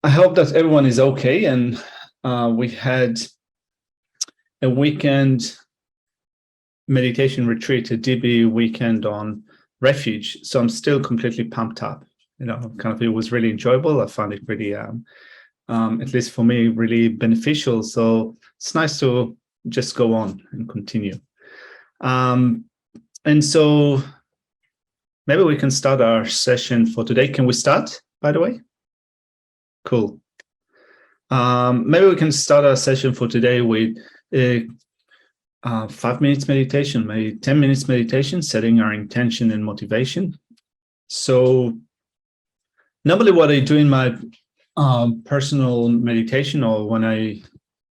I hope that everyone is okay. And we had a weekend meditation retreat, a DB weekend on refuge. So I'm still completely pumped up. It was really enjoyable. I found it really, at least for me, really beneficial. So it's nice to just go on and continue. And so maybe we can start our session for today. Can we start, by the way? Cool. Maybe we can start our session for today with 5 minutes meditation, maybe 10 minutes meditation, setting our intention and motivation. So normally what I do in my personal meditation, or when I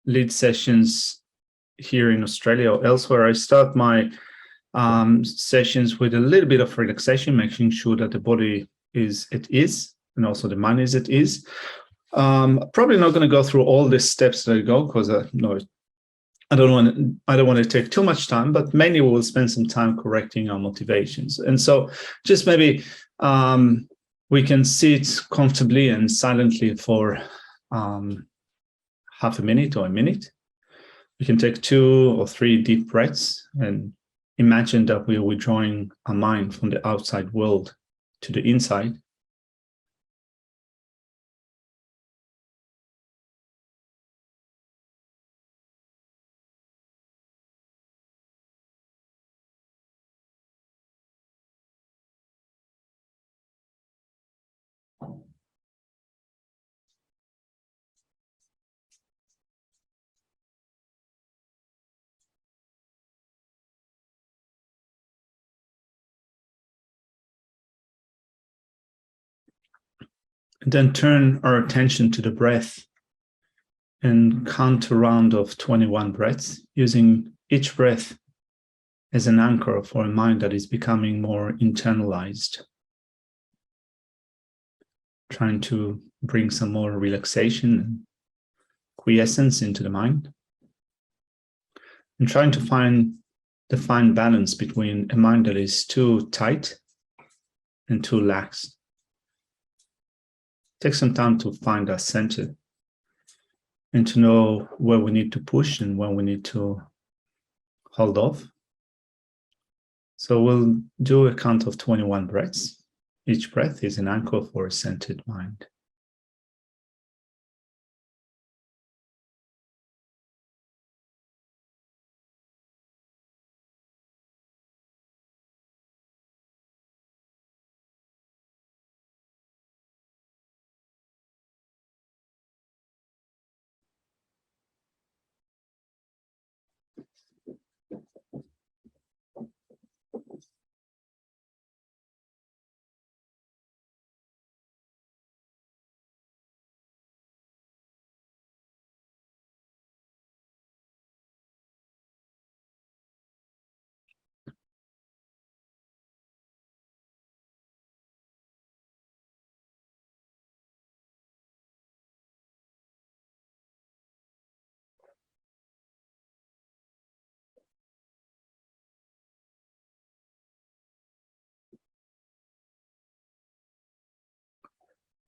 lead sessions here in Australia or elsewhere, I start my sessions with a little bit of relaxation, making sure that the body is at ease and also the mind is at ease. Probably not going to go through all the steps that I go, because I don't want to take too much time, but mainly we will spend some time correcting our motivations. And so just maybe we can sit comfortably and silently for half a minute or a minute. We can take 2 or 3 deep breaths and imagine that we are withdrawing our mind from the outside world to the inside. And then turn our attention to the breath and count a round of 21 breaths, using each breath as an anchor for a mind that is becoming more internalized, trying to bring some more relaxation and quiescence into the mind, and trying to find the fine balance between a mind that is too tight and too lax. Take some time to find our center and to know where we need to push and when we need to hold off. So we'll do a count of 21 breaths. Each breath is an anchor for a centered mind.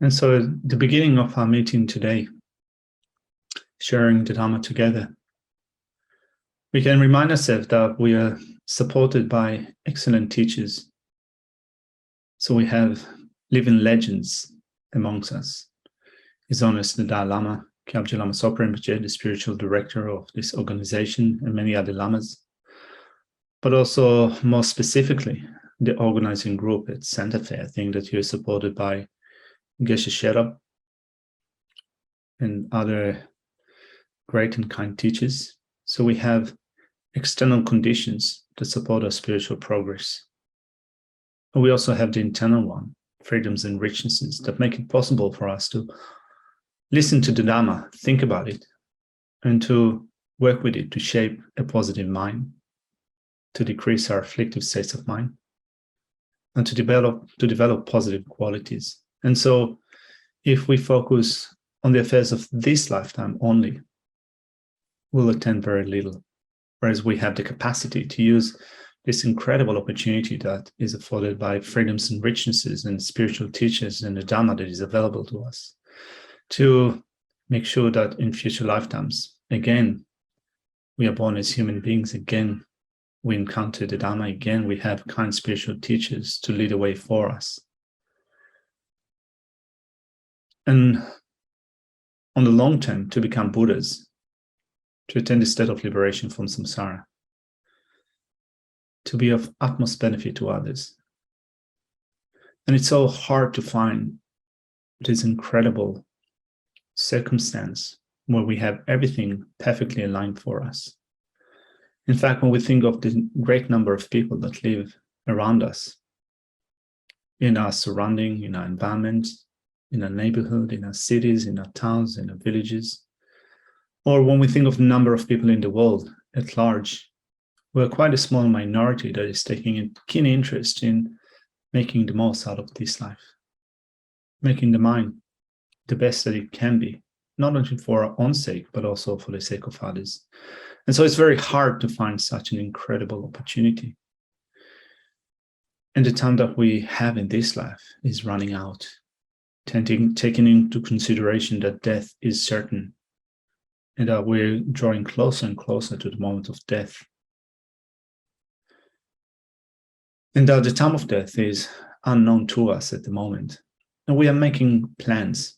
And so at the beginning of our meeting today, sharing the Dharma together, we can remind ourselves that we are supported by excellent teachers. So we have living legends amongst us. His Holiness the Dalai Lama, Kyabje Lama Sopa Rinpoche, the spiritual director of this organization, and many other lamas. But also, more specifically, the organizing group at Santa Fe. I think that you're supported by Geshe Sherab and other great and kind teachers. So we have external conditions that support our spiritual progress. And we also have the internal one, freedoms and richnesses that make it possible for us to listen to the Dharma, think about it, and to work with it to shape a positive mind, to decrease our afflictive states of mind, and to develop positive qualities. And so if we focus on the affairs of this lifetime only, we'll attain very little. Whereas we have the capacity to use this incredible opportunity that is afforded by freedoms and richnesses and spiritual teachers and the Dharma that is available to us. to make sure that in future lifetimes, again, we are born as human beings, again, we encounter the Dharma, again, we have kind spiritual teachers to lead the way for us. And on the long term, to become Buddhas, to attain the state of liberation from samsara, to be of utmost benefit to others. And it's so hard to find this incredible circumstance where we have everything perfectly aligned for us. In fact, when we think of the great number of people that live around us, in our surrounding, in our environment, in our neighborhood, in our cities, in our towns, in our villages, or when we think of the number of people in the world at large, we're quite a small minority that is taking a keen interest in making the most out of this life, making the mind the best that it can be, not only for our own sake, but also for the sake of others. And so it's very hard to find such an incredible opportunity. And the time that we have in this life is running out, taking into consideration that death is certain and that we're drawing closer and closer to the moment of death. And that the time of death is unknown to us at the moment. And we are making plans.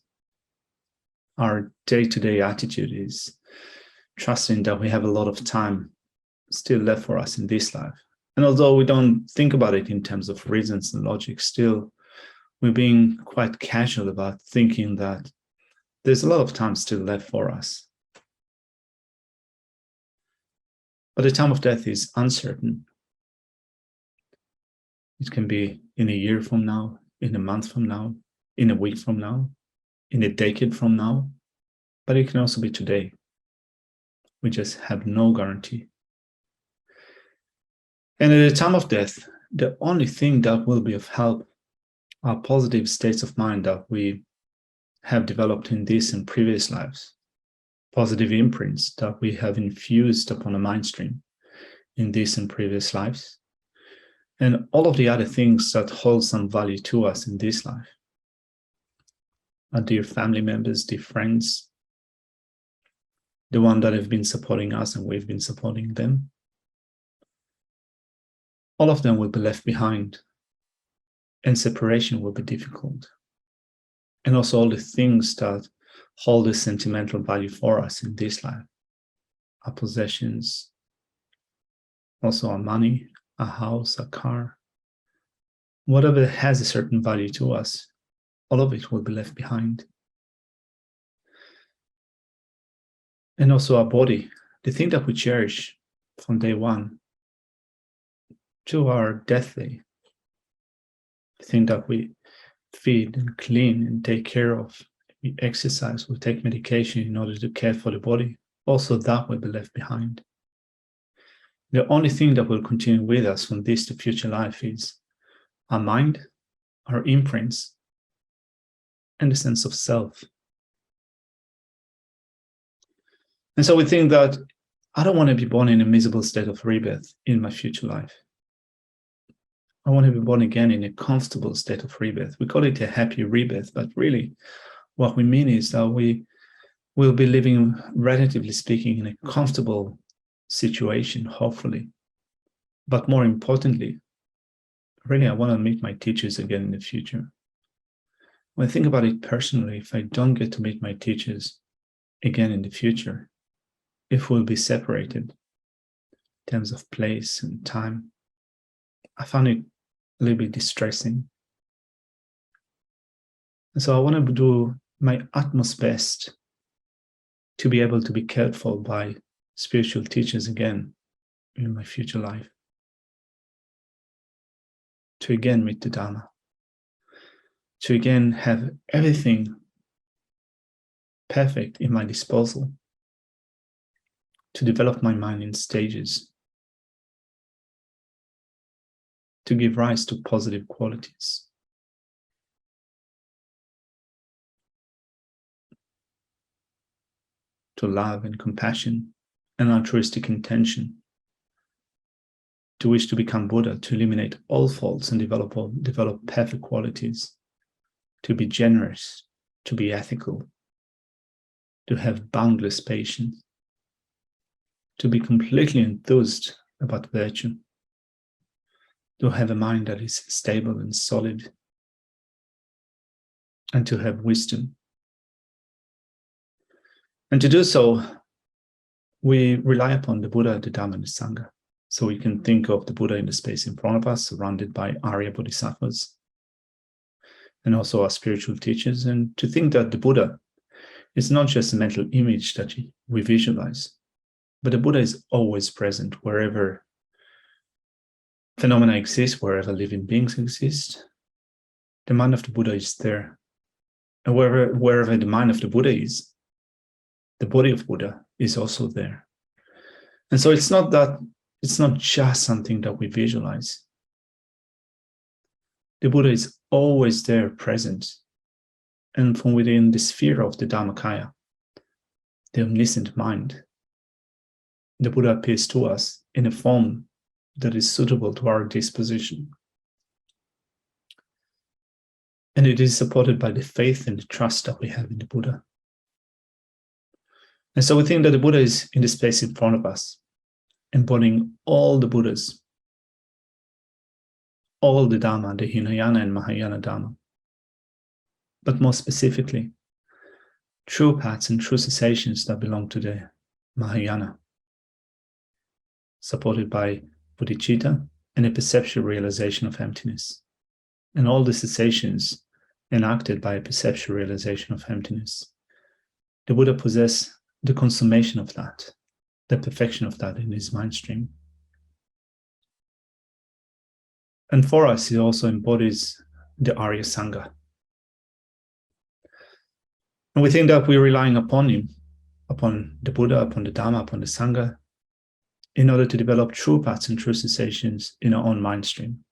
Our day-to-day attitude is trusting that we have a lot of time still left for us in this life. And although we don't think about it in terms of reasons and logic, still we're being quite casual about thinking that there's a lot of time still left for us. But the time of death is uncertain. It can be in a year from now, in a month from now, in a week from now, in a decade from now, but it can also be today. We just have no guarantee. And at the time of death, the only thing that will be of help are positive states of mind that we have developed in this and previous lives, positive imprints that we have infused upon a mind stream in this and previous lives, and all of the other things that hold some value to us in this life. Our dear family members, dear friends, the one that have been supporting us and we've been supporting them, all of them will be left behind, and separation will be difficult. And also all the things that hold a sentimental value for us in this life, our possessions, also our money, our house, our car, whatever has a certain value to us, all of it will be left behind. And also our body, the thing that we cherish from day one to our death day, the thing that we feed and clean and take care of, we exercise, we take medication in order to care for the body, also that will be left behind. The only thing that will continue with us from this to future life is our mind, our imprints, and the sense of self. And so we think that I don't want to be born in a miserable state of rebirth in my future life. I want to be born again in a comfortable state of rebirth. We call it a happy rebirth, but really what we mean is that we will be living, relatively speaking, in a comfortable situation, hopefully. But more importantly, really, I want to meet my teachers again in the future. When I think about it personally, if I don't get to meet my teachers again in the future, if we'll be separated in terms of place and time, I found it a little bit distressing. And so I want to do my utmost best to be able to be cared for by spiritual teachers again in my future life, to again meet the Dharma, to again have everything perfect in my disposal, to develop my mind in stages, to give rise to positive qualities, to love and compassion and altruistic intention, to wish to become Buddha, to eliminate all faults and develop perfect qualities, to be generous, to be ethical, to have boundless patience, to be completely enthused about virtue, to have a mind that is stable and solid, and to have wisdom. And to do so, we rely upon the Buddha, the Dharma, and the Sangha. So we can think of the Buddha in the space in front of us, surrounded by Arya Bodhisattvas, and also our spiritual teachers, and to think that the Buddha is not just a mental image that we visualize, but the Buddha is always present wherever phenomena exist, wherever living beings exist. The mind of the Buddha is there. And wherever the mind of the Buddha is, the body of Buddha is also there. And so it's not just something that we visualize. The Buddha is always there, present. And from within the sphere of the Dharmakaya, the omniscient mind, the Buddha appears to us in a form that is suitable to our disposition. And it is supported by the faith and the trust that we have in the Buddha. And so we think that the Buddha is in the space in front of us, embodying all the Buddhas, all the Dharma, the Hinayana and Mahayana Dharma. But more specifically, true paths and true cessations that belong to the Mahayana, supported by bodhicitta and a perceptual realization of emptiness. And all the cessations enacted by a perceptual realization of emptiness. The Buddha possesses the consummation of that, the perfection of that in his mind stream. And for us, he also embodies the Arya Sangha. And we think that we're relying upon him, upon the Buddha, upon the Dharma, upon the Sangha, in order to develop true paths and true cessations in our own mind stream,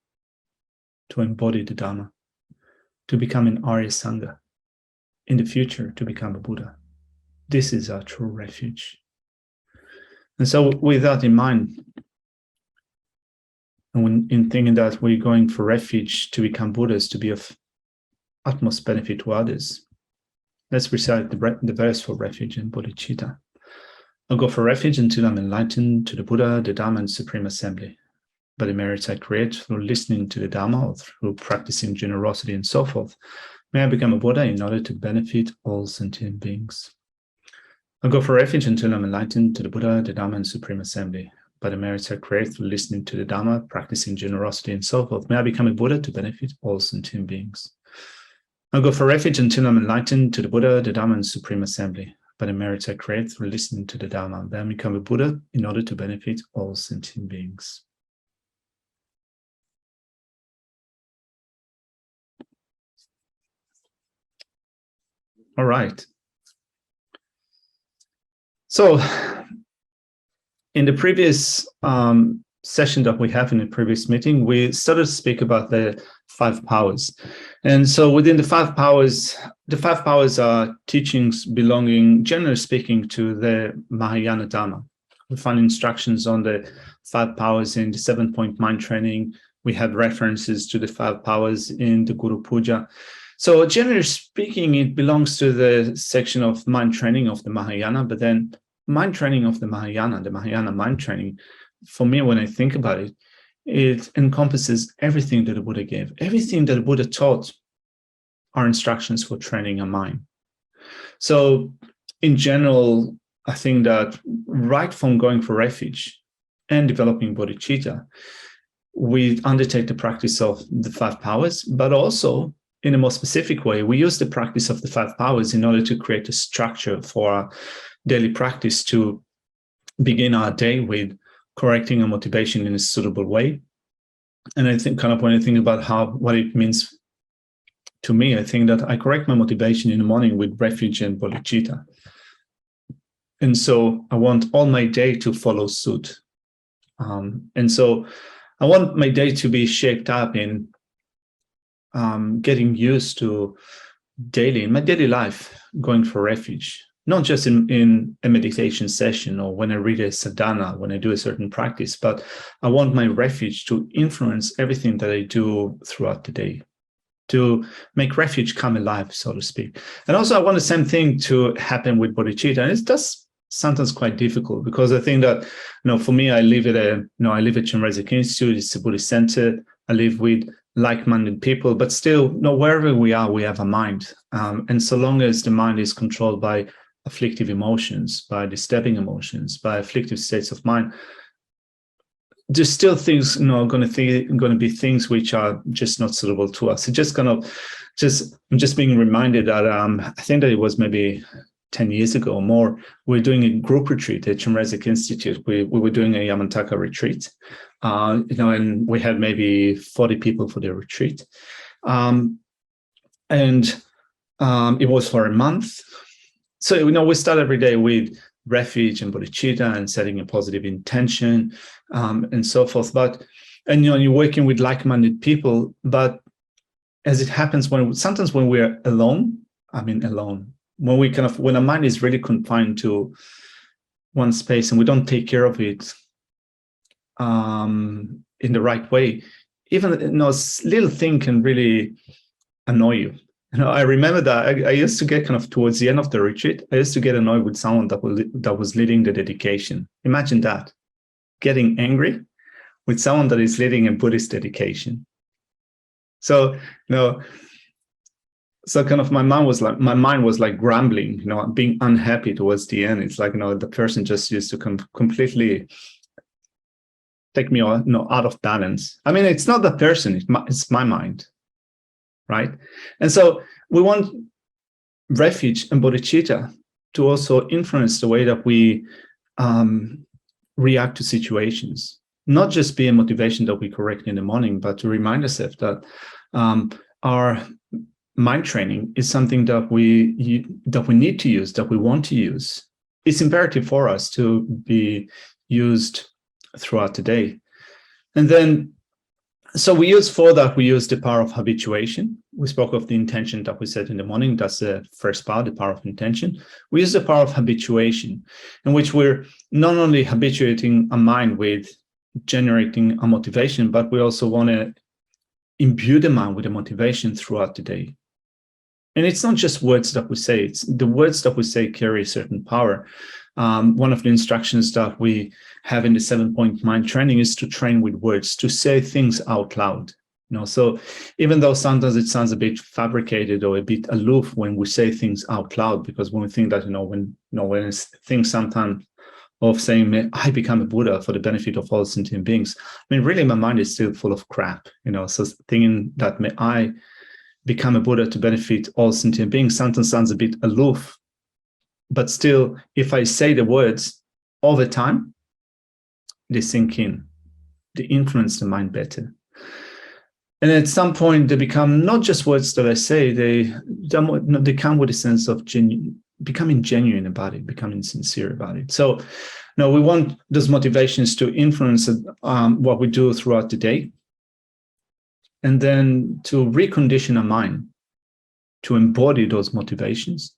to embody the Dharma, to become an Arya Sangha, in the future to become a Buddha. This is our true refuge. And so with that in mind, and when in thinking that we're going for refuge to become Buddhas, to be of utmost benefit to others, let's recite the verse for refuge in bodhicitta. I'll go for refuge until I'm enlightened to the Buddha, the Dharma, and Supreme Assembly. By the merits I create through listening to the Dharma or through practicing generosity and so forth, may I become a Buddha in order to benefit all sentient beings. I'll go for refuge until I'm enlightened to the Buddha, the Dharma, and Supreme Assembly. By the merits I create through listening to the Dharma, practicing generosity and so forth, may I become a Buddha to benefit all sentient beings. I'll go for refuge until I'm enlightened to the Buddha, the Dharma, and Supreme Assembly. By the merits I create through listening to the Dharma, may I become a Buddha in order to benefit all sentient beings. All right. So in the previous session that we have in the previous meeting, we started to speak about the 5 powers. And so within the 5 powers are teachings belonging, generally speaking, to the Mahayana Dharma. We find instructions on the 5 powers in the 7-point mind training. We have references to the 5 powers in the Guru Puja. So generally speaking, it belongs to the section of mind training of the Mahayana, but then mind training of the Mahayana mind training, for me, when I think about it, it encompasses everything that the Buddha gave. Everything that the Buddha taught are instructions for training a mind. So in general, I think that right from going for refuge and developing bodhicitta, we undertake the practice of the 5 powers, but also in a more specific way, we use the practice of the 5 powers in order to create a structure for our daily practice to begin our day with correcting our motivation in a suitable way. And I think kind of when I think about what it means to me, I think that I correct my motivation in the morning with refuge and bodhicitta. And so I want all my day to follow suit. And so I want my day to be shaped up in getting used to in my daily life, going for refuge, not just in a meditation session or when I read a sadhana, when I do a certain practice, but I want my refuge to influence everything that I do throughout the day. to make refuge come alive, so to speak. And also, I want the same thing to happen with bodhicitta. And it does sometimes quite difficult, because I think that, for me, I live at Chenrezig Institute. It's a Buddhist center. I live with like-minded people, but still, wherever we are, we have a mind. And so long as the mind is controlled by afflictive emotions, by disturbing emotions, by afflictive states of mind, there's still things, going to be things which are just not suitable to us. It's I'm just being reminded that I think that it was maybe 10 years ago or more, we were doing a group retreat at Chenrezig Institute. We were doing a Yamantaka retreat, and we had maybe 40 people for the retreat. And it was for a month. So, we start every day with refuge and bodhicitta and setting a positive intention, and so forth. And you're working with like-minded people, but as it happens sometimes when we're alone, when our mind is really confined to one space and we don't take care of it in the right way, even a little thing can really annoy you. I remember that I used to get towards the end of the retreat, I used to get annoyed with someone that was leading the dedication. Imagine that, getting angry with someone that is leading a Buddhist dedication. So, so my mind was like grumbling, being unhappy towards the end. It's like, the person just used to completely take me out of balance. It's not the person, it's my mind, right? And so we want refuge and bodhicitta to also influence the way that we react to situations, not just be a motivation that we correct in the morning, but to remind ourselves that our mind training is something that we need to use, that we want to use. It's imperative for us to be used throughout the day. And then, so we use the power of habituation. We spoke of the intention that we set in the morning. That's the first part, the power of intention. We use the power of habituation, in which we're not only habituating a mind with generating a motivation, but we also want to imbue the mind with a motivation throughout the day. And it's not just words that we say, it's the words that we say carry a certain power. One of the instructions that we have in the 7-point mind training is to train with words, to say things out loud. So even though sometimes it sounds a bit fabricated or a bit aloof when we say things out loud, because when we think that, when things sometimes of saying, may I become a Buddha for the benefit of all sentient beings, really my mind is still full of crap, so thinking that may I become a Buddha to benefit all sentient beings sometimes sounds a bit aloof. But still, if I say the words all the time, they sink in, they influence the mind better. And at some point, they become not just words that I say, they come with a sense of becoming genuine about it, becoming sincere about it. So we want those motivations to influence what we do throughout the day, and then to recondition our mind to embody those motivations.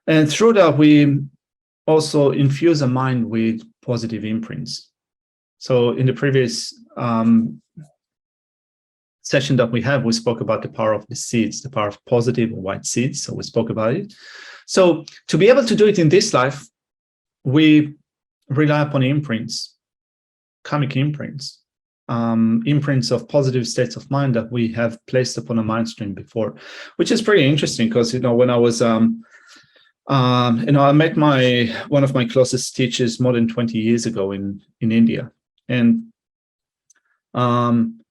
And through that, we also infuse a mind with positive imprints. So in the previous session that we have, we spoke about the power of the seeds, the power of positive or white seeds. So we spoke about it. So to be able to do it in this life, we rely upon imprints, karmic imprints, imprints of positive states of mind that we have placed upon a mind stream before, which is pretty interesting because, when I was I met one of my closest teachers more than 20 years ago in India. And, when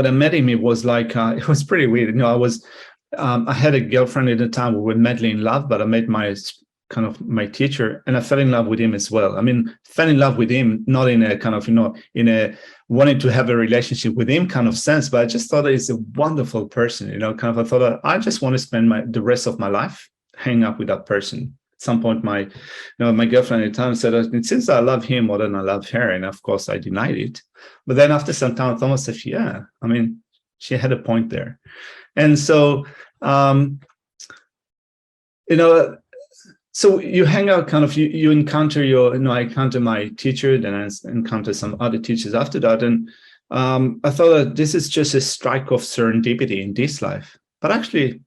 I met him, it was like, it was pretty weird. I had a girlfriend at the time. We were madly in love, but I met my teacher, and I fell in love with him as well. Fell in love with him, not in a in a wanting to have a relationship with him kind of sense, but I just thought that he's a wonderful person, I thought I just want to spend the rest of my life hanging up with that person. At some point, my girlfriend at the time said, since I love him more than I love her, and of course I denied it. But then after some time, I thought myself, yeah, she had a point there. And so, so you hang out you encounter I encounter my teacher, then I encounter some other teachers after that. And I thought that this is just a strike of serendipity in this life. But actually,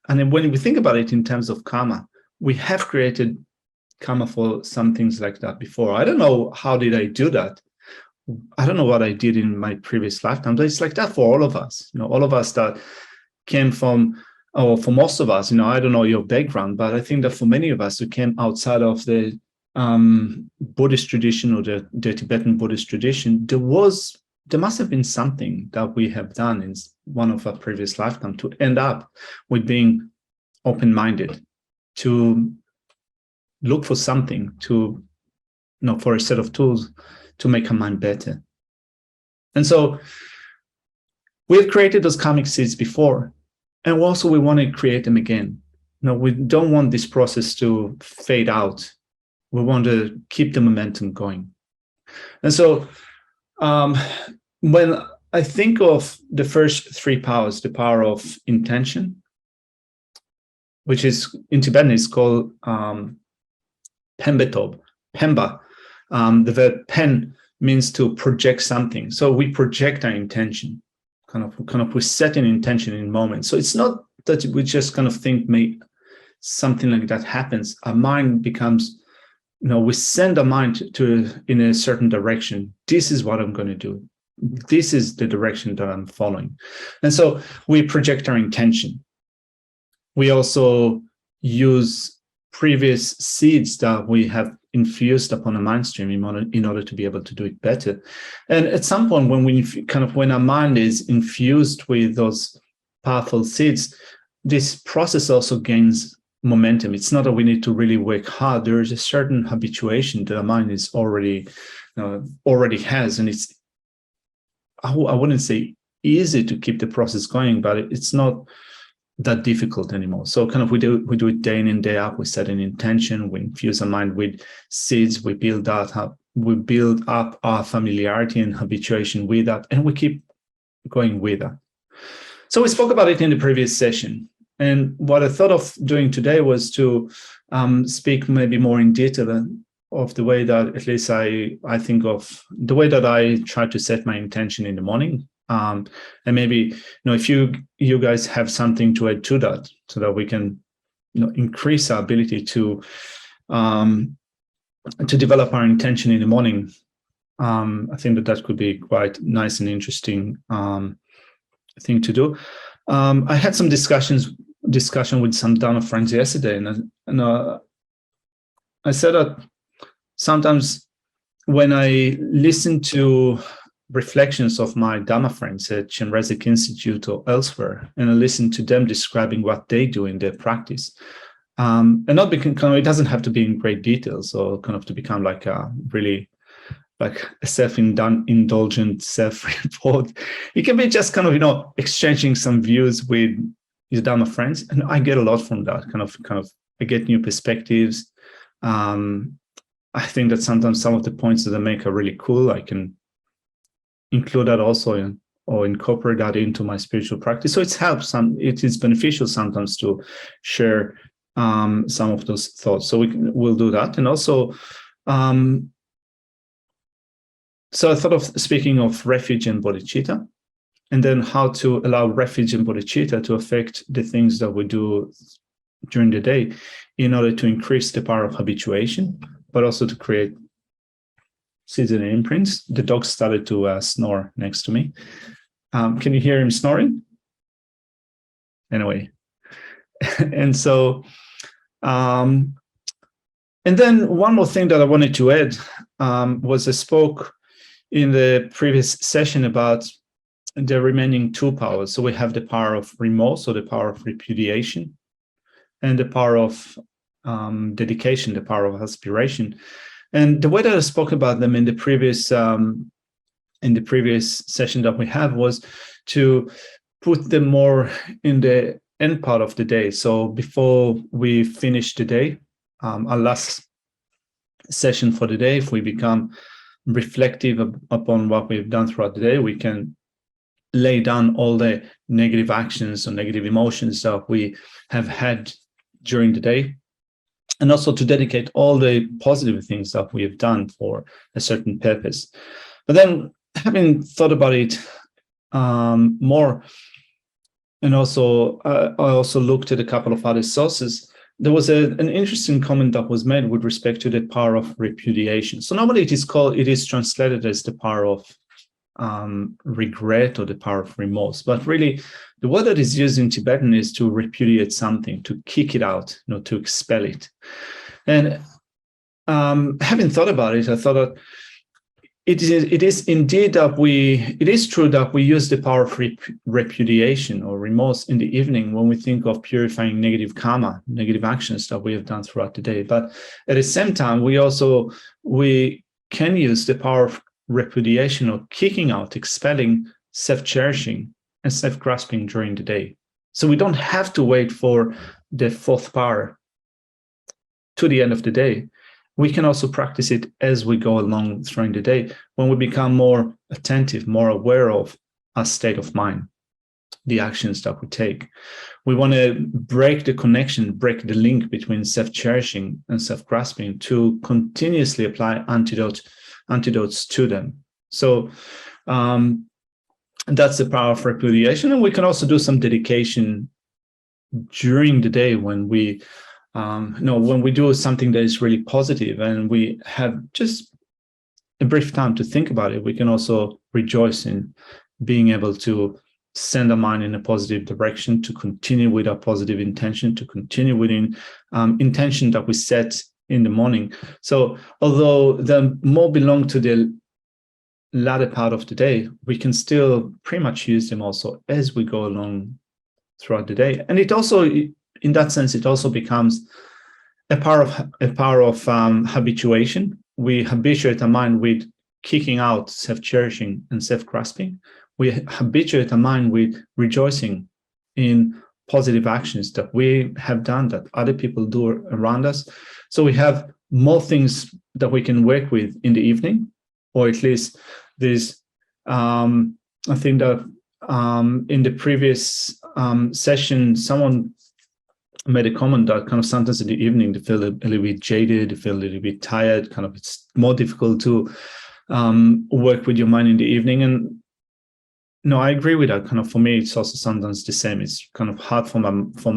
and then when we think about it in terms of karma, we have created karma for some things like that before. I don't know how did I do that. I don't know what I did in my previous lifetime, but it's like that for all of us. All of us that came from, or for most of us, I don't know your background, but I think that for many of us who came outside of the Buddhist tradition or the Tibetan Buddhist tradition, there must have been something that we have done in one of our previous lifetime to end up with being open-minded, to look for something, to, for a set of tools to make our mind better. And so we've created those karmic seeds before, and also we want to create them again. We don't want this process to fade out. We want to keep the momentum going. And so when I think of the first three powers, the power of intention, which is in Tibetan is called Pembetob, Pemba. The verb pen means to project something. So we project our intention, kind of we set an intention in a moment. So it's not that we just kind of think something like that happens. Our mind becomes, we send our mind in a certain direction. This is what I'm going to do. This is the direction that I'm following. And so we project our intention. We also use previous seeds that we have infused upon a mind stream in order to be able to do it better. And at some point, when our mind is infused with those powerful seeds, this process also gains momentum. It's not that we need to really work hard. There is a certain habituation that our mind is already has, and it's, I wouldn't say easy to keep the process going, but it's not that difficult anymore. So we do it day in and day out. We set an intention, we infuse our mind with seeds, we build up our familiarity and habituation with that, and we keep going with that. So we spoke about it in the previous session. And what I thought of doing today was to speak maybe more in detail of the way that, at least I think of the way that I try to set my intention in the morning. And maybe, if you guys have something to add to that, so that we can, increase our ability to develop our intention in the morning. I think that could be quite nice and interesting thing to do. I had some discussion with some Dharma friends yesterday, and I said that sometimes when I listen to reflections of my Dharma friends at Chenrezig Institute or elsewhere, and I listen to them describing what they do in their practice, and not become, it doesn't have to be in great detail, so to become like a really like a self-indulgent self-report. It can be just exchanging some views with your Dharma friends, and I get a lot from that. I get new perspectives. I think that sometimes some of the points that I make are really cool. I can include that also or incorporate that into my spiritual practice. So it is beneficial sometimes to share some of those thoughts. So we'll do that. And also, so I thought of speaking of refuge and bodhicitta, and then how to allow refuge and bodhicitta to affect the things that we do during the day in order to increase the power of habituation, but also to create seeds and imprints. The dog started to snore next to me. Can you hear him snoring? Anyway, and so, and then one more thing that I wanted to add was I spoke in the previous session about the remaining two powers. So we have the power of remorse, or the power of repudiation, and the power of dedication, the power of aspiration. And the way that I spoke about them in the previous session that we had was to put them more in the end part of the day. So before we finish the day, our last session for the day, if we become reflective upon what we've done throughout the day, we can lay down all the negative actions or negative emotions that we have had during the day, and also to dedicate all the positive things that we have done for a certain purpose. But then having thought about it more, and also I also looked at a couple of other sources, there was an interesting comment that was made with respect to the power of repudiation. So normally it is translated as the power of regret or the power of remorse, but really the word that is used in Tibetan is to repudiate something, to kick it out, to expel it. And having thought about it, I thought that it is indeed that it is true that we use the power of repudiation or remorse in the evening when we think of purifying negative karma, negative actions that we have done throughout the day. But at the same time, we can use the power of repudiation or kicking out, expelling self-cherishing and self-grasping during the day. So we don't have to wait for the fourth power to the end of the day. We can also practice it as we go along throughout the day when we become more attentive, more aware of our state of mind, the actions that we take. We want to break the connection, break the link between self-cherishing and self-grasping to continuously apply antidotes to them. So that's the power of repudiation. And we can also do some dedication during the day when we when we do something that is really positive and we have just a brief time to think about it, we can also rejoice in being able to send our mind in a positive direction, to continue with our positive intention, to continue with intention that we set in the morning. So although they more belong to the latter part of the day, we can still pretty much use them also as we go along throughout the day. And it also, in that sense, it also becomes a power of habituation. We habituate our mind with kicking out self-cherishing and self-grasping. We habituate our mind with rejoicing in positive actions that we have done, that other people do around us. So we have more things that we can work with in the evening, or at least there's, I think that in the previous session, someone made a comment that kind of sometimes in the evening they feel a little bit jaded, they feel a little bit tired, kind of it's more difficult to work with your mind in the evening. And no, I agree with that. Kind of for me, it's also sometimes the same. It's kind of hard for my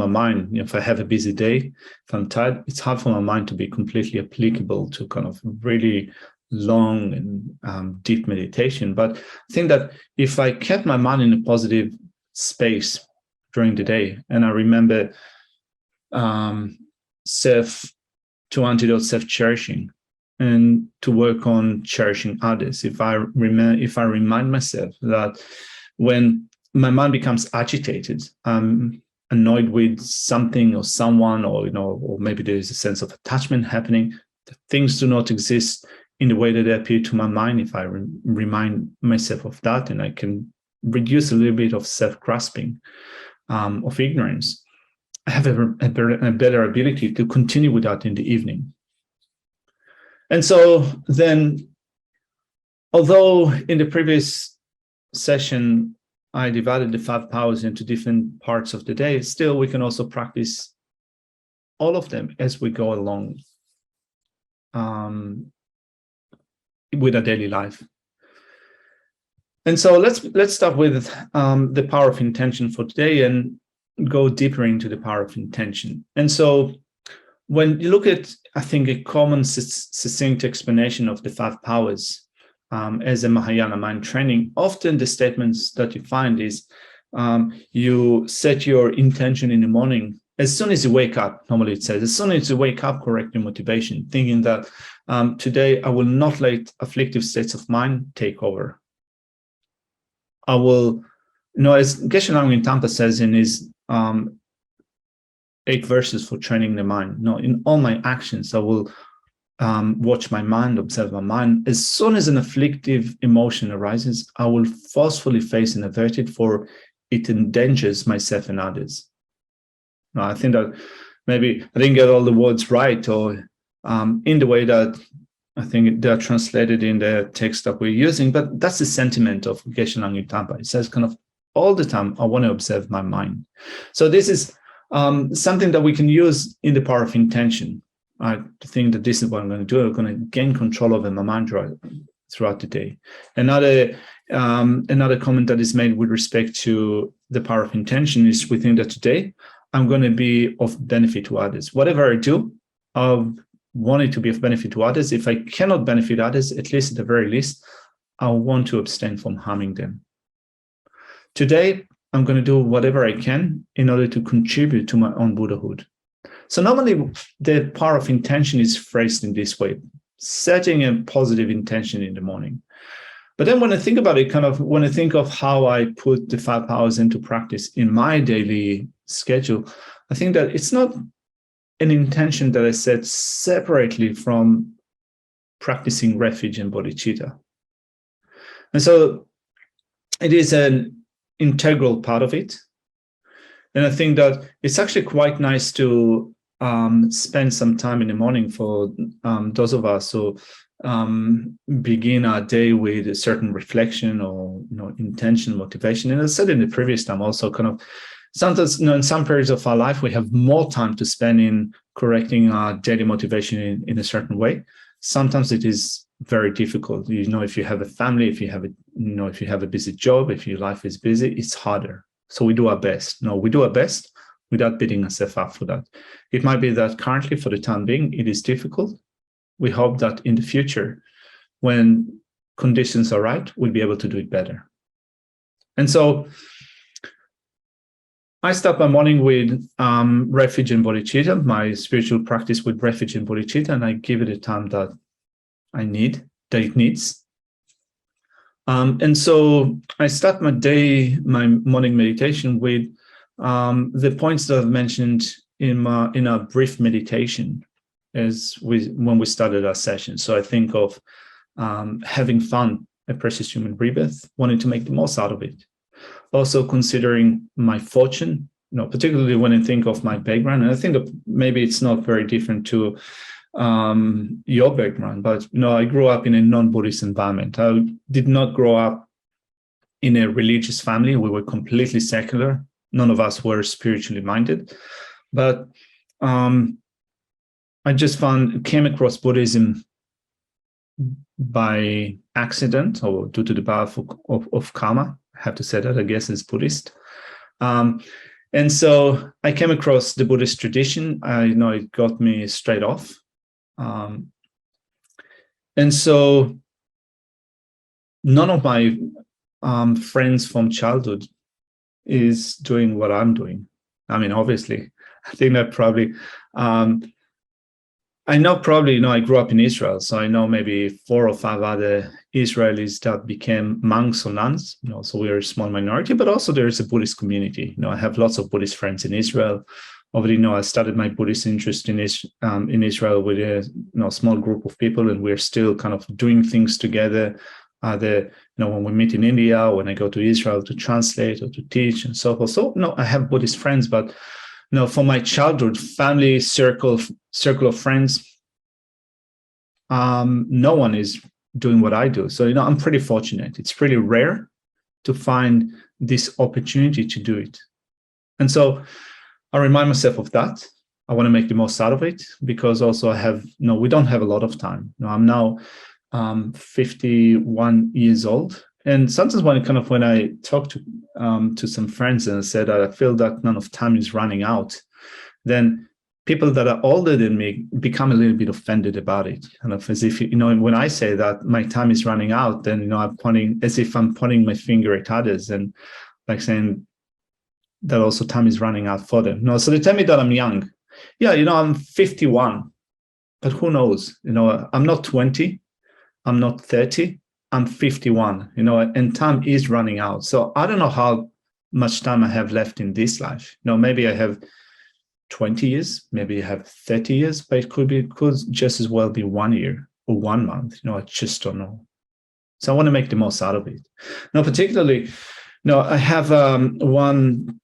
mind. If I have a busy day, if I'm tired, it's hard for my mind to be completely applicable to kind of really long and deep meditation. But I think that if I kept my mind in a positive space during the day, and I remember to antidote self-cherishing and to work on cherishing others. If I remind myself that when my mind becomes agitated, I'm annoyed with something or someone, or or maybe there is a sense of attachment happening, that things do not exist in the way that they appear to my mind. If I remind myself of that, and I can reduce a little bit of self-grasping, of ignorance, I have a better ability to continue with that in the evening. And so then, although in the previous session, I divided the 5 powers into different parts of the day, still we can also practice all of them as we go along with our daily life. And so let's start with the power of intention for today and go deeper into the power of intention. And so when you look at, I think, a common succinct explanation of the 5 powers as a Mahayana mind training, often the statements that you find is you set your intention in the morning. As soon as you wake up, normally it says, as soon as you wake up, correct your motivation, thinking that today I will not let afflictive states of mind take over. I will, as Geshe Langyen Tampa says in his 8 verses for training the mind, in all my actions, I will watch my mind, observe my mind. As soon as an afflictive emotion arises, I will forcefully face and avert it, for it endangers myself and others. Now, I think that maybe I didn't get all the words right, or in the way that I think they're translated in the text that we're using, but that's the sentiment of Geshe Langyen Tampa. It says kind of all the time, I want to observe my mind. So this is something that we can use in the power of intention. I think that this is what I'm going to do. I'm going to gain control over my mind throughout the day. Another comment that is made with respect to the power of intention is, we think that today I'm going to be of benefit to others. Whatever I do, I want it to be of benefit to others. If I cannot benefit others, at least at the very least, I want to abstain from harming them. Today, I'm going to do whatever I can in order to contribute to my own Buddhahood. So normally the power of intention is phrased in this way, setting a positive intention in the morning. But then when I think about it, when I think of how I put the 5 powers into practice in my daily schedule, I think that it's not an intention that I set separately from practicing refuge and bodhicitta. And so it is an integral part of it. And I think that it's actually quite nice to spend some time in the morning for those of us who begin our day with a certain reflection or intention, motivation. And as I said in the previous time, also sometimes in some periods of our life we have more time to spend in correcting our daily motivation in a certain way. Sometimes it is very difficult. If you have a family, if you have a busy job, if your life is busy, it's harder. So we do our best. We do our best without beating ourselves up for that. It might be that currently, for the time being, it is difficult. We hope that in the future, when conditions are right, we'll be able to do it better. And so I start my morning with refuge and bodhicitta, my spiritual practice with refuge and bodhicitta, and I give it the time that it needs. And so I start my morning meditation with the points that I've mentioned in our brief meditation when we started our session. So I think of having fun at precious human rebirth, wanting to make the most out of it. Also considering my fortune, particularly when I think of my background, and I think that maybe it's not very different to your background, but I grew up in a non-Buddhist environment. I did not grow up in a religious family. We were completely secular. None of us were spiritually minded, but I just came across Buddhism by accident or due to the power of karma. I have to say that, I guess, as Buddhist. And so I came across the Buddhist tradition. It got me straight off. And so none of my friends from childhood is doing what I'm doing. I mean, obviously, I think that probably, I grew up in Israel, so I know maybe 4 or 5 other Israelis that became monks or nuns. So we're a small minority, but also there is a Buddhist community. I have lots of Buddhist friends in Israel. Already, I started my Buddhist interest in Israel with a small group of people, and we're still kind of doing things together. When we meet in India, when I go to Israel to translate or to teach and so forth. So I have Buddhist friends, but for my childhood family circle of friends, no one is doing what I do. So I'm pretty fortunate. It's pretty rare to find this opportunity to do it, and so I remind myself of that. I want to make the most out of it, because also we don't have a lot of time. I'm now 51 years old. And sometimes when I talk to some friends and I said that I feel that none of time is running out, then people that are older than me become a little bit offended about it. Kind of as if, when I say that my time is running out, then, I'm pointing as if I'm pointing my finger at others and like saying that also time is running out for them. So they tell me that I'm young. Yeah, I'm 51, but who knows? I'm not 20. I'm not 30, I'm 51, and time is running out. So I don't know how much time I have left in this life. Maybe I have 20 years, maybe I have 30 years, but it could just as well be 1 year or 1 month. I just don't know. So I want to make the most out of it. Now, particularly, I have one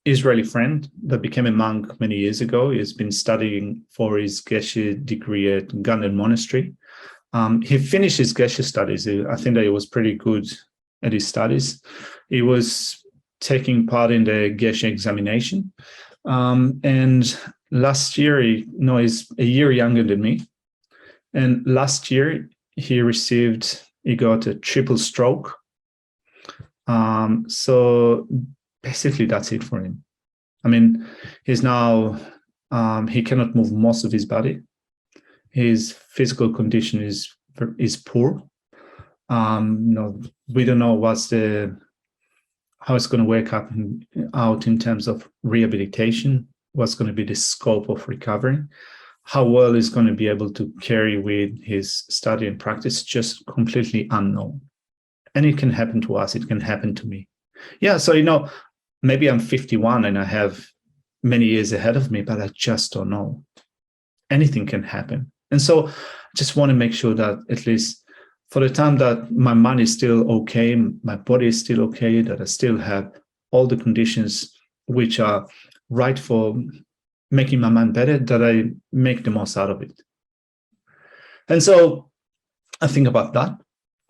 Israeli friend that became a monk many years ago. He's been studying for his Geshe degree at Ganden Monastery. He finished his Geshe studies. I think that he was pretty good at his studies. He was taking part in the Geshe examination. And last year, he's a year younger than me. And last year, he got a triple stroke. So basically, that's it for him. I mean, he's now, he cannot move most of his body. His physical condition is poor. We don't know how it's going to work out in terms of rehabilitation, what's going to be the scope of recovery, how well he's going to be able to carry with his study and practice, just completely unknown. And it can happen to us, it can happen to me. Yeah, so, maybe I'm 51 and I have many years ahead of me, but I just don't know. Anything can happen. And so I just want to make sure that at least for the time that my mind is still okay, my body is still okay, that I still have all the conditions which are right for making my mind better, that I make the most out of it. And so I think about that.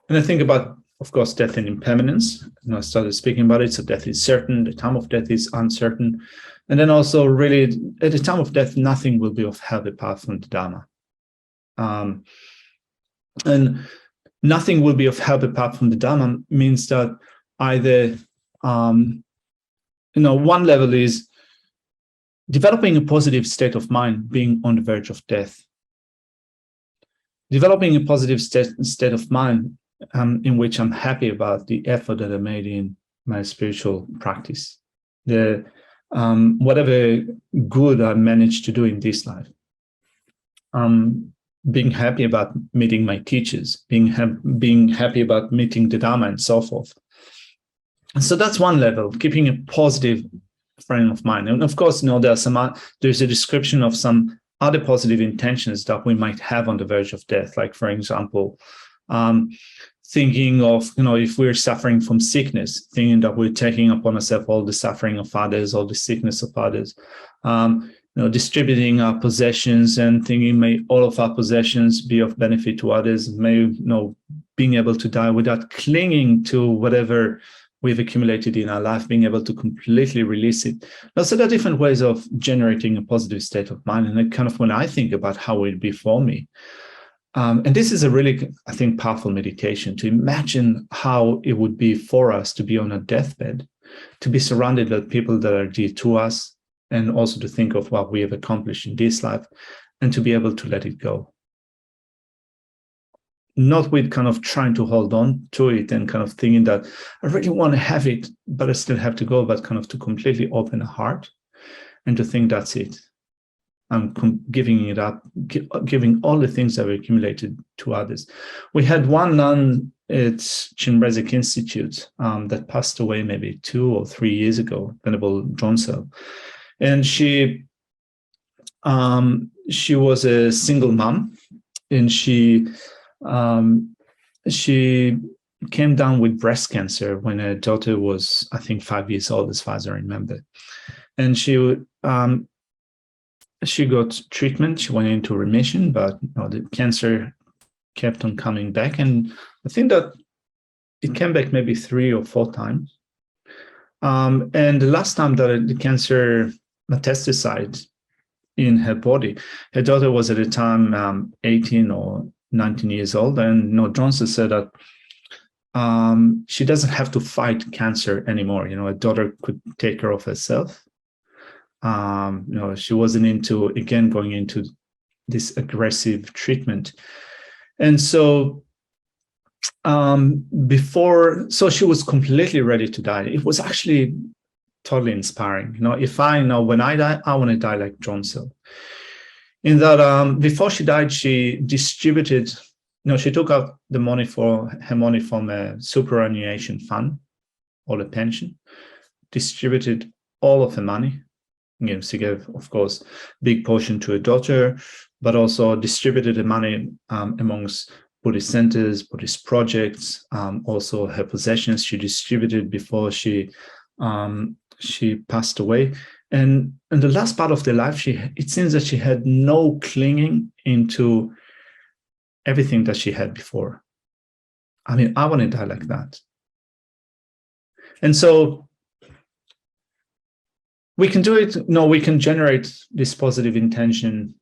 And I think about, of course, death and impermanence. And I started speaking about it. So death is certain, the time of death is uncertain. And then also, really, at the time of death, nothing will be of help apart from the Dharma. And nothing will be of help apart from the Dharma means that either, one level is developing a positive state of mind, being on the verge of death. Developing a positive state of mind in which I'm happy about the effort that I made in my spiritual practice, whatever good I managed to do in this life. Being happy about meeting my teachers, being happy about meeting the Dharma and so forth. So that's one level, keeping a positive frame of mind. And of course, there's a description of some other positive intentions that we might have on the verge of death. Like, for example, thinking of, if we're suffering from sickness, thinking that we're taking upon ourselves all the suffering of others, all the sickness of others, distributing our possessions and thinking, may all of our possessions be of benefit to others, being able to die without clinging to whatever we've accumulated in our life, being able to completely release it. So there are different ways of generating a positive state of mind. And kind of when I think about how it would be for me, and this is a really, I think, powerful meditation, to imagine how it would be for us to be on a deathbed, to be surrounded by people that are dear to us, and also to think of what we have accomplished in this life, and to be able to let it go. Not with kind of trying to hold on to it and kind of thinking that I really want to have it, but I still have to go, but kind of to completely open a heart and to think that's it. I'm giving it up, giving all the things that were accumulated to others. We had one nun at Chinbrezek Institute that passed away maybe 2 or 3 years ago, Venerable Jonsel. And she was a single mom, and she came down with breast cancer when her daughter was, I think, 5 years old, as far as I remember. And she got treatment. She went into remission, but the cancer kept on coming back. And I think that it came back maybe 3 or 4 times. And the last time that the cancer metastasized in her body, her daughter was at the time 18 or 19 years old. And Johnson said that she doesn't have to fight cancer anymore. Her daughter could take care of herself. She wasn't going into this aggressive treatment. And so so she was completely ready to die. It was actually totally inspiring. If I know when I die, I want to die like Jonsel. In that before she died, she distributed, she took out her money from a superannuation fund or a pension, distributed all of her money. She gave, of course, big portion to her daughter, but also distributed the money amongst Buddhist centers, Buddhist projects, also her possessions she distributed before she passed away. And in the last part of their life, it seems that she had no clinging into everything that she had before. I mean, I want to die like that. And so we can do it. We can generate this positive intention,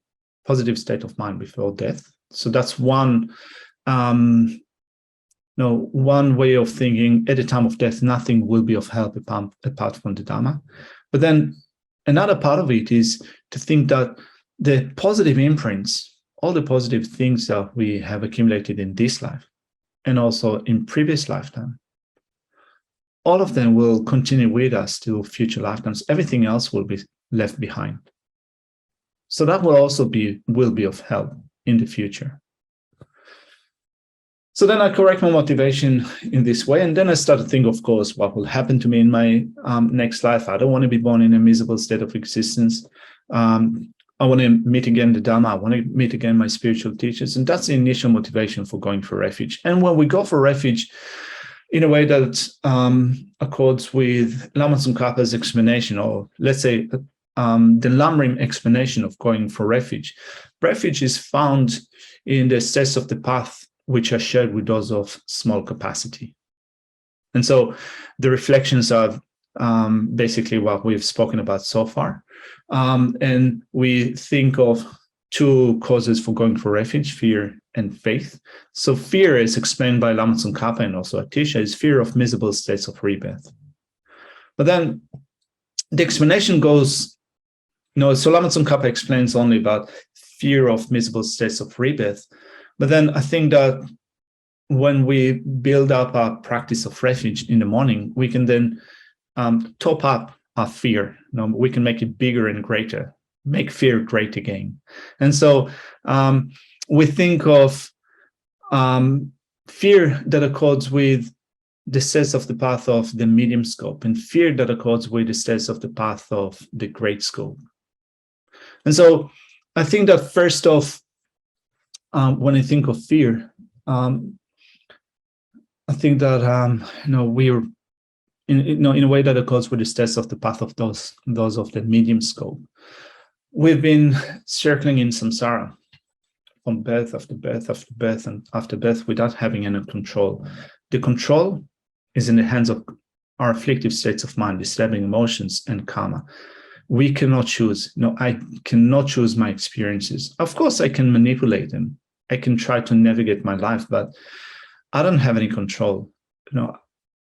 positive state of mind before death. So that's one, one way of thinking. At the time of death, nothing will be of help apart from the Dharma. But then another part of it is to think that the positive imprints, all the positive things that we have accumulated in this life and also in previous lifetime, all of them will continue with us to future lifetimes. Everything else will be left behind. So that will also will be of help in the future. So then I correct my motivation in this way. And then I start to think, of course, what will happen to me in my next life. I don't want to be born in a miserable state of existence. I want to meet again the Dharma. I want to meet again my spiritual teachers. And that's the initial motivation for going for refuge. And when we go for refuge, in a way that accords with Lama Tsongkhapa's explanation, or let's say the Lamrim explanation of going for refuge. Refuge is found in the states of the path which are shared with those of small capacity. And so the reflections are basically what we've spoken about so far. And we think of two causes for going for refuge: fear and faith. So fear, is explained by Lama Tsongkhapa and also Atisha, is fear of miserable states of rebirth. But then the explanation goes, so Lama Tsongkhapa explains only about fear of miserable states of rebirth. But then I think that when we build up our practice of refuge in the morning, we can then top up our fear. We can make it bigger and greater, make fear great again. And so we think of fear that accords with the states of the path of the medium scope, and fear that accords with the states of the path of the great scope. And so I think that first off, when I think of fear, I think that we're in a way that accords with the states of the path of those of the medium scope. We've been circling in samsara from birth after birth after birth and after birth without having any control. The control is in the hands of our afflictive states of mind, disturbing emotions, and karma. We cannot choose. I cannot choose my experiences. Of course, I can manipulate them. I can try to navigate my life, but I don't have any control.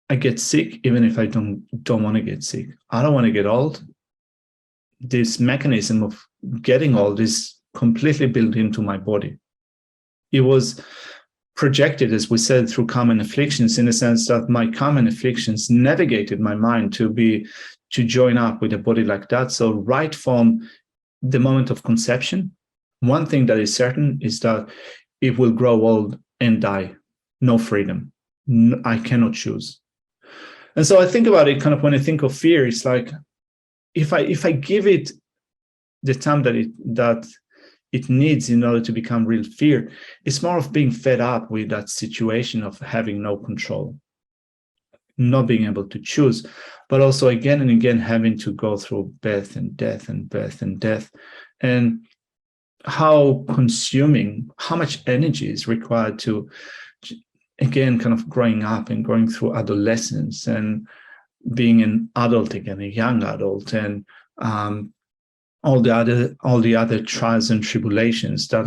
I get sick even if I don't want to get sick. I don't want to get old. This mechanism of getting old is completely built into my body. It was projected, as we said, through karma and afflictions, in the sense that my karma and afflictions navigated my mind to join up with a body like that. So right from the moment of conception, one thing that is certain is that it will grow old and die. No freedom. I cannot choose. And so I think about it kind of when I think of fear, it's like if I give it the time that it needs in order to become real fear, it's more of being fed up with that situation of having no control, not being able to choose, but also again and again having to go through birth and death and birth and death, and how much energy is required to, again, kind of growing up and going through adolescence and being an adult again, a young adult, and all the other trials and tribulations that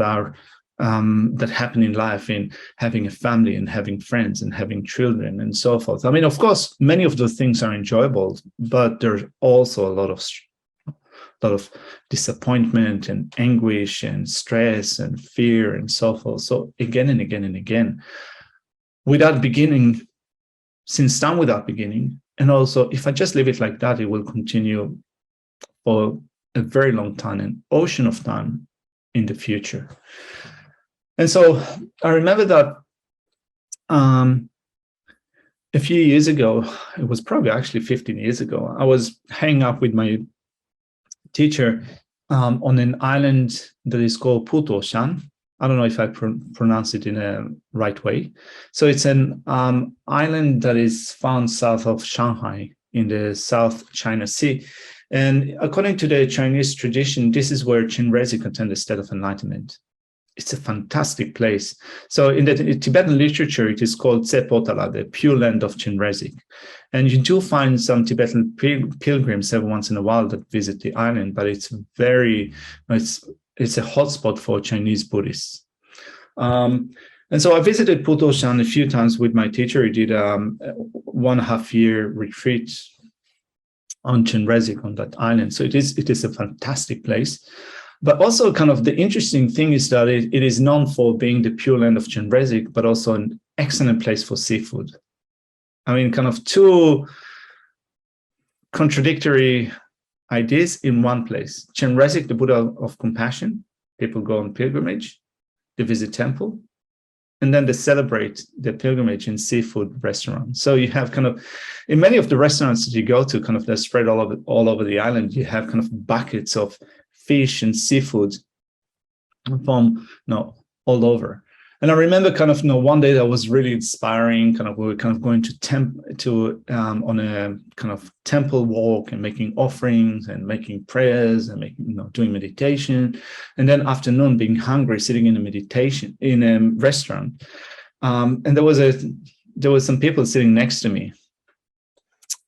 happen in life, in having a family and having friends and having children and so forth. I mean, of course, many of those things are enjoyable, but there's also a lot of disappointment and anguish and stress and fear and so forth. So again and again and again, without beginning, since time without beginning. And also, if I just leave it like that, it will continue for a very long time, an ocean of time in the future. And so I remember that a few years ago, it was probably actually 15 years ago, I was hanging up with my teacher on an island that is called Putoshan. I don't know if I pronounce it in a right way. So it's an island that is found south of Shanghai in the South China Sea. And according to the Chinese tradition, this is where Chenrezig attained the state of enlightenment. It's a fantastic place. So in the Tibetan literature, it is called Tse Potala, the Pure Land of Chenrezig. And you do find some Tibetan pilgrims every once in a while that visit the island, but it's a hotspot for Chinese Buddhists. And so I visited Putoshan a few times with my teacher. He did 1.5 year retreat on Chenrezig on that island. So it is a fantastic place. But also kind of the interesting thing is that it is known for being the Pure Land of Chenrezig, but also an excellent place for seafood. I mean, kind of two contradictory ideas in one place. Chenrezig, the Buddha of compassion, people go on pilgrimage, they visit temple, and then they celebrate their pilgrimage in seafood restaurants. So you have kind of, in many of the restaurants that you go to, kind of they're spread all over the island, you have kind of buckets of fish and seafood from all over. And I remember kind of one day that was really inspiring. Kind of we were kind of going on a kind of temple walk and making offerings and making prayers and making doing meditation, and then afternoon being hungry, sitting in a restaurant, and there was some people sitting next to me,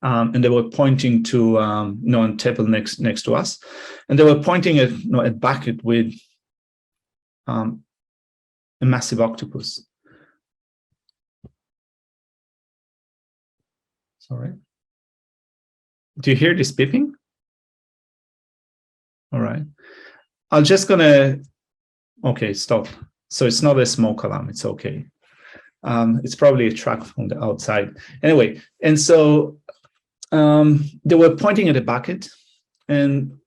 and they were pointing to a table next to us, and they were pointing at a bucket with a massive octopus. Sorry. Do you hear this beeping? All right. I'm just gonna, okay, stop. So it's not a smoke alarm, it's okay. It's probably a truck from the outside. Anyway, and so they were pointing at a bucket, and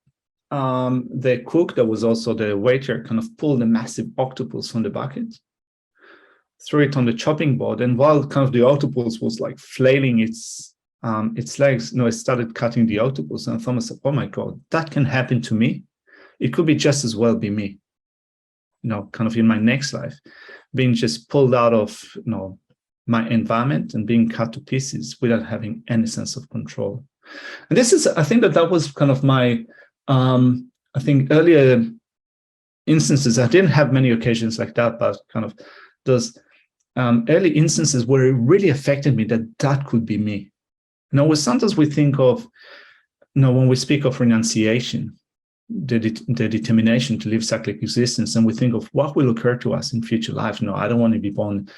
the cook, that was also the waiter, kind of pulled a massive octopus from the bucket, threw it on the chopping board, and while kind of the octopus was like flailing its legs, it started cutting the octopus. And I thought myself, oh my God, that can happen to me. It could be just as well be me, kind of in my next life, being just pulled out of my environment and being cut to pieces without having any sense of control. And I think that was kind of my I think earlier instances. I didn't have many occasions like that, but kind of those early instances where it really affected me that could be me. Sometimes we think of, when we speak of renunciation, the determination to live cyclic existence, and we think of what will occur to us in future life. I don't want to be born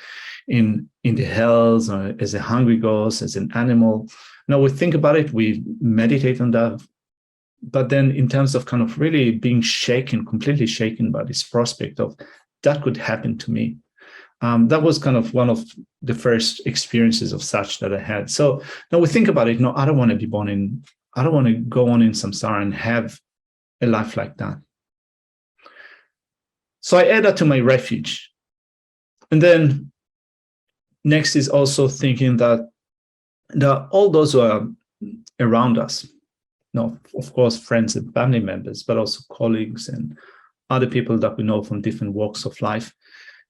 in the hells or as a hungry ghost, as an animal. We think about it, we meditate on that. But then in terms of kind of really being completely shaken by this prospect of that could happen to me, that was kind of one of the first experiences of such that I had. So now we think about it, I don't want to be I don't want to go on in samsara and have a life like that. So I add that to my refuge. And then next is also thinking that all those who are around us, of course, friends and family members, but also colleagues and other people that we know from different walks of life.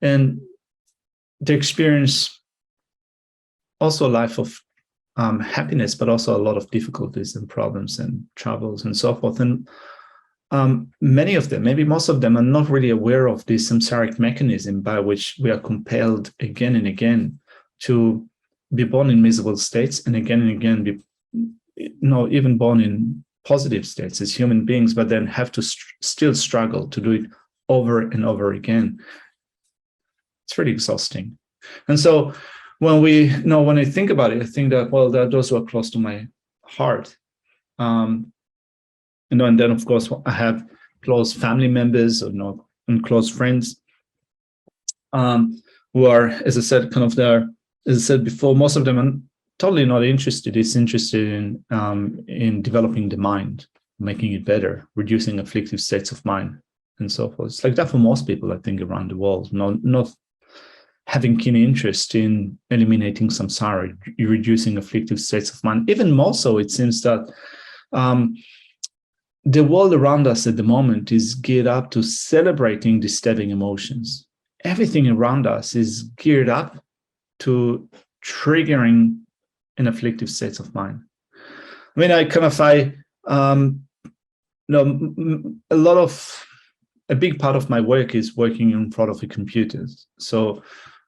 And they experience also a life of happiness, but also a lot of difficulties and problems and troubles and so forth. And many of them, maybe most of them, are not really aware of the samsaric mechanism by which we are compelled again and again to be born in miserable states, and again be even born in positive states as human beings, but then have to still struggle to do it over and over again. It's really exhausting. And so when I think about it, I think that, well, those who are close to my heart. And then of course I have close family members and close friends who are, as I said, kind of there, as I said before, most of them are totally not interested. It's interested in developing the mind, making it better, reducing afflictive states of mind, and so forth. It's like that for most people, I think, around the world. Not having keen interest in eliminating samsara, reducing afflictive states of mind. Even more so, it seems that the world around us at the moment is geared up to celebrating disturbing emotions. Everything around us is geared up to triggering in afflictive states of mind. I mean, a big part of my work is working in front of a computer. So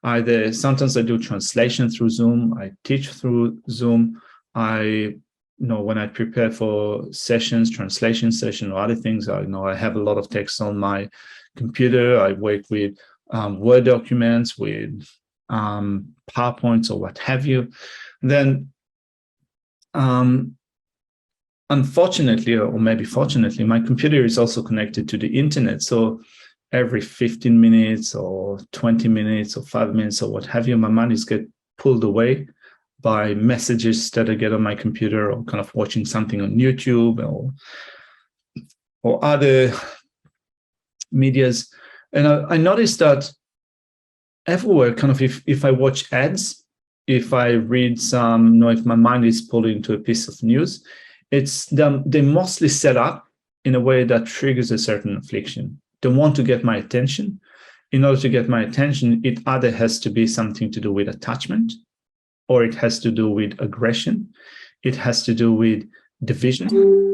sometimes I do translation through Zoom, I teach through Zoom, when I prepare for sessions, translation session or other things, I have a lot of text on my computer. I work with Word documents, with PowerPoints or what have you, then unfortunately, or maybe fortunately, my computer is also connected to the internet. So every 15 minutes or 20 minutes or 5 minutes or what have you, my mind is get pulled away by messages that I get on my computer, or kind of watching something on YouTube or other medias. And I noticed that everywhere, kind of if I watch ads, if I read some, if my mind is pulled into a piece of news, they mostly set up in a way that triggers a certain affliction. They want to get my attention. In order to get my attention, it either has to be something to do with attachment, or it has to do with aggression. It has to do with division.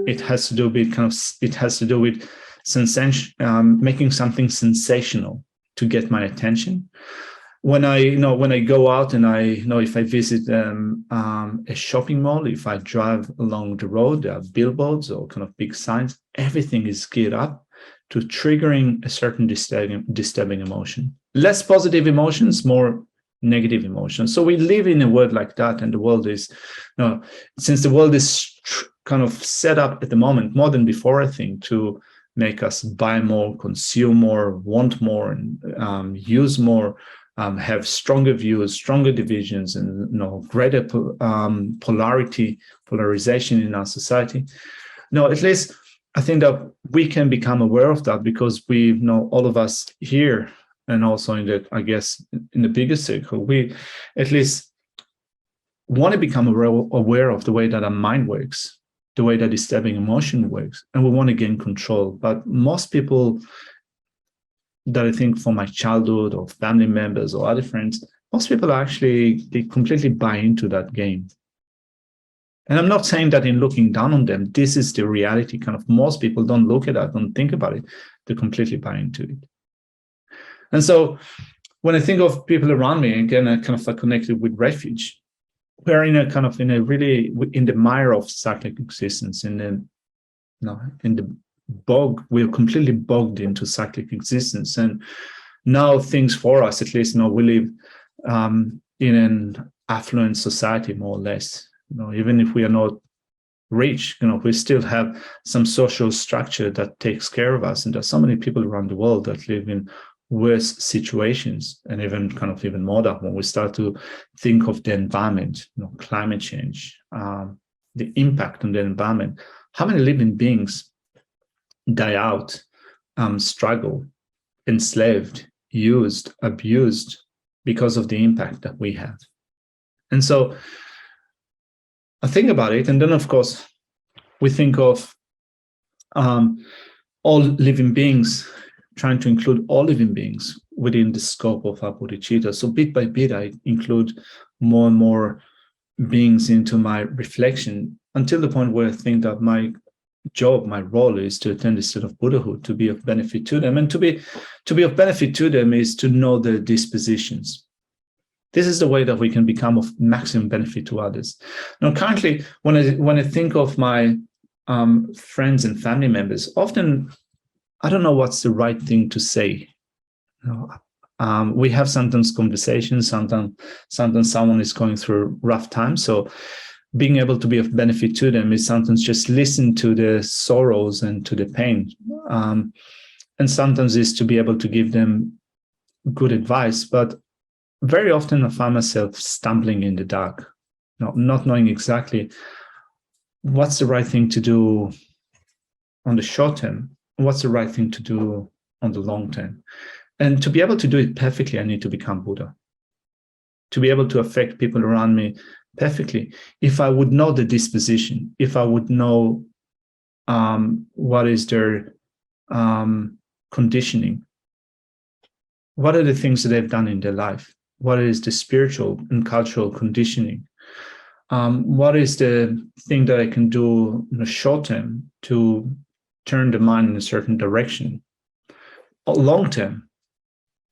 It has to do with sensation, making something sensational to get my attention. When I go out and if I visit a shopping mall, if I drive along the road, there are billboards or kind of big signs, everything is geared up to triggering a certain disturbing emotion. Less positive emotions, more negative emotions. So we live in a world like that, and the world is, since the world is kind of set up at the moment, more than before, I think, to make us buy more, consume more, want more, and use more, have stronger views, stronger divisions, and greater polarization in our society. At least I think that we can become aware of that, because we know, all of us here, and also in the bigger circle, we at least want to become aware of the way that our mind works, the way that disturbing emotion works, and we want to gain control. But most people that I think, from my childhood or family members or other friends, most people they completely buy into that game. And I'm not saying that in looking down on them. This is the reality. Kind of most people don't look at that, don't think about it. They completely buy into it. And so when I think of people around me, again, I kind of connected with refuge. We're in the mire of cyclic existence, in the bog. We're completely bogged into cyclic existence. And now things for us, at least, we live in an affluent society, more or less. Even if we are not rich, we still have some social structure that takes care of us. And there's so many people around the world that live in worse situations, and even more that when we start to think of the environment, climate change, the impact on the environment, how many living beings die out, struggle, enslaved, used, abused because of the impact that we have. And so I think about it, and then of course we think of all living beings, trying to include all living beings within the scope of our bodhicitta. So bit by bit, I include more and more beings into my reflection, until the point where I think that my job, my role, is to attain the state of Buddhahood, to be of benefit to them. And to be of benefit to them is to know their dispositions. This is the way that we can become of maximum benefit to others. Now, currently, when I think of my friends and family members, often I don't know what's the right thing to say. We have sometimes conversations, sometimes someone is going through rough times. So being able to be of benefit to them is sometimes just listen to the sorrows and to the pain. And sometimes is to be able to give them good advice. But very often I find myself stumbling in the dark, not knowing exactly what's the right thing to do on the short term, what's the right thing to do on the long term. And to be able to do it perfectly, I need to become Buddha. To be able to affect people around me perfectly, if I would know the disposition, if I would know what is their conditioning, what are the things that they've done in their life, what is the spiritual and cultural conditioning, what is the thing that I can do in the short term to turn the mind in a certain direction, or long term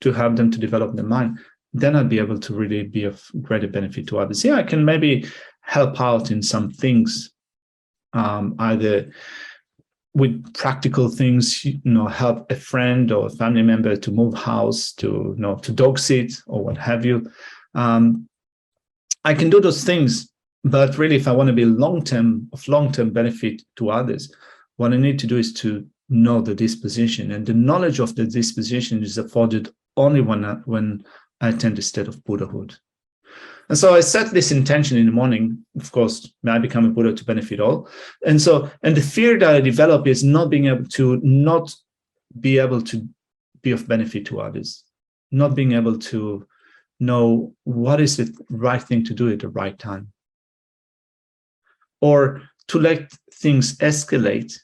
to help them to develop the mind, then I'll be able to really be of greater benefit to others. I can maybe help out in some things, either with practical things, help a friend or a family member to move house, to to dog sit or what have you. I can do those things, but really, if I want to be of long-term benefit to others, what I need to do is to know the disposition, and the knowledge of the disposition is afforded only when I attain the state of Buddhahood. And so I set this intention in the morning. Of course, may I become a Buddha to benefit all. And the fear that I develop is not be able to be of benefit to others, not being able to know what is the right thing to do at the right time, or to let things escalate.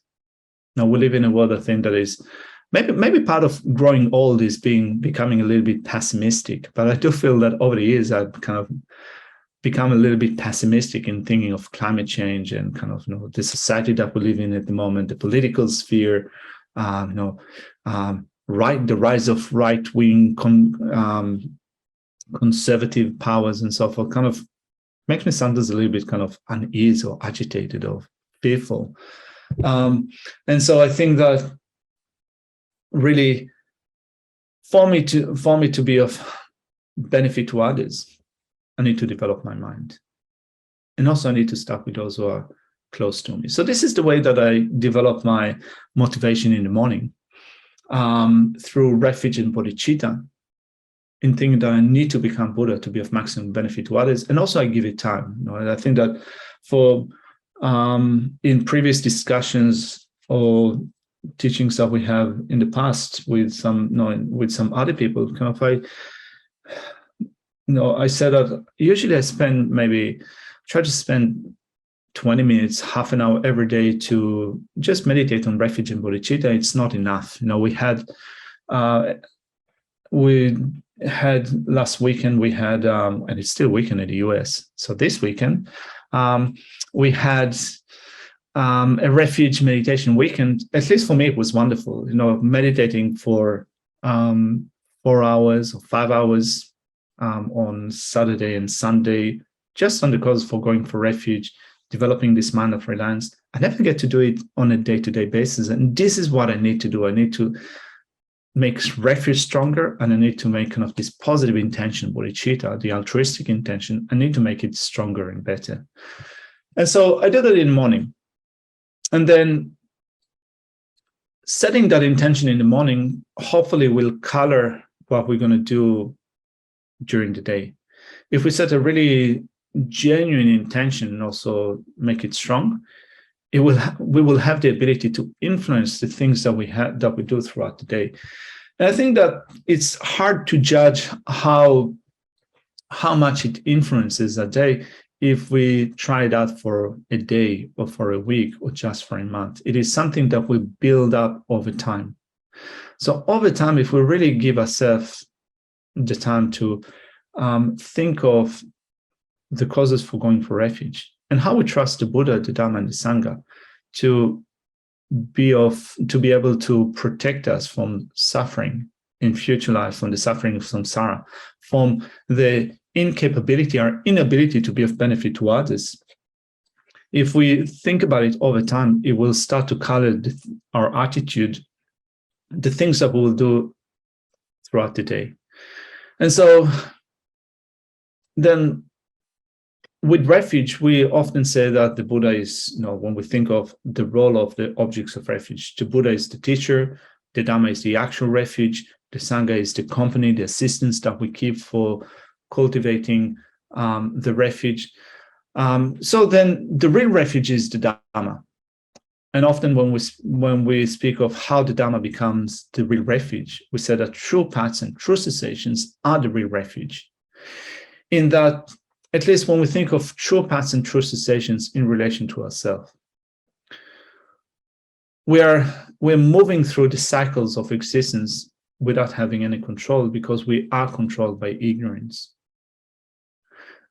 Now, we live in a world, I think, that is maybe part of growing old is becoming a little bit pessimistic. But I do feel that over the years, I've kind of become a little bit pessimistic in thinking of climate change and kind of the society that we live in at the moment, the political sphere, the rise of right-wing conservative powers and so forth, kind of makes me sometimes a little bit kind of uneasy or agitated or fearful. And so I think that really, for me to be of benefit to others, I need to develop my mind. And also I need to start with those who are close to me. So this is the way that I develop my motivation in the morning, through refuge and bodhicitta, in thinking that I need to become Buddha to be of maximum benefit to others. And also I give it time. And I think that for in previous discussions or teachings that we have in the past with some other people, kind of I said that usually I try to spend 20 minutes, half an hour every day to just meditate on refuge and bodhicitta. It's not enough. We had last weekend, and it's still weekend in the US. So this weekend, we had a refuge meditation weekend. At least for me, it was wonderful. Meditating for 4 hours or 5 hours on Saturday and Sunday, just on the cause for going for refuge, developing this mind of reliance. I never get to do it on a day-to-day basis, and this is what I need to do. I need to make refuge stronger, and I need to make kind of this positive intention, bodhicitta, the altruistic intention. I need to make it stronger and better. And so I did that in the morning. And then setting that intention in the morning hopefully will color what we're going to do during the day. If we set a really genuine intention and also make it strong, we will have the ability to influence the things that we do throughout the day. And I think that it's hard to judge how much it influences a day if we try that for a day or for a week or just for a month. It is something that will build up over time. So over time, if we really give ourselves the time to think of the causes for going for refuge and how we trust the Buddha, the Dharma, and the Sangha to be able to protect us from suffering in future life, from the suffering of samsara, from the incapability or inability to be of benefit to others. If we think about it over time, it will start to color our attitude, the things that we will do throughout the day. And so then with refuge, we often say that the Buddha is, when we think of the role of the objects of refuge, the Buddha is the teacher, the Dharma is the actual refuge, the Sangha is the company, the assistance that we keep for cultivating the refuge. So then the real refuge is the Dharma. And often when we speak of how the Dharma becomes the real refuge, we say that true paths and true cessations are the real refuge. In that, at least when we think of true paths and true cessations in relation to ourselves, we're moving through the cycles of existence without having any control, because we are controlled by ignorance.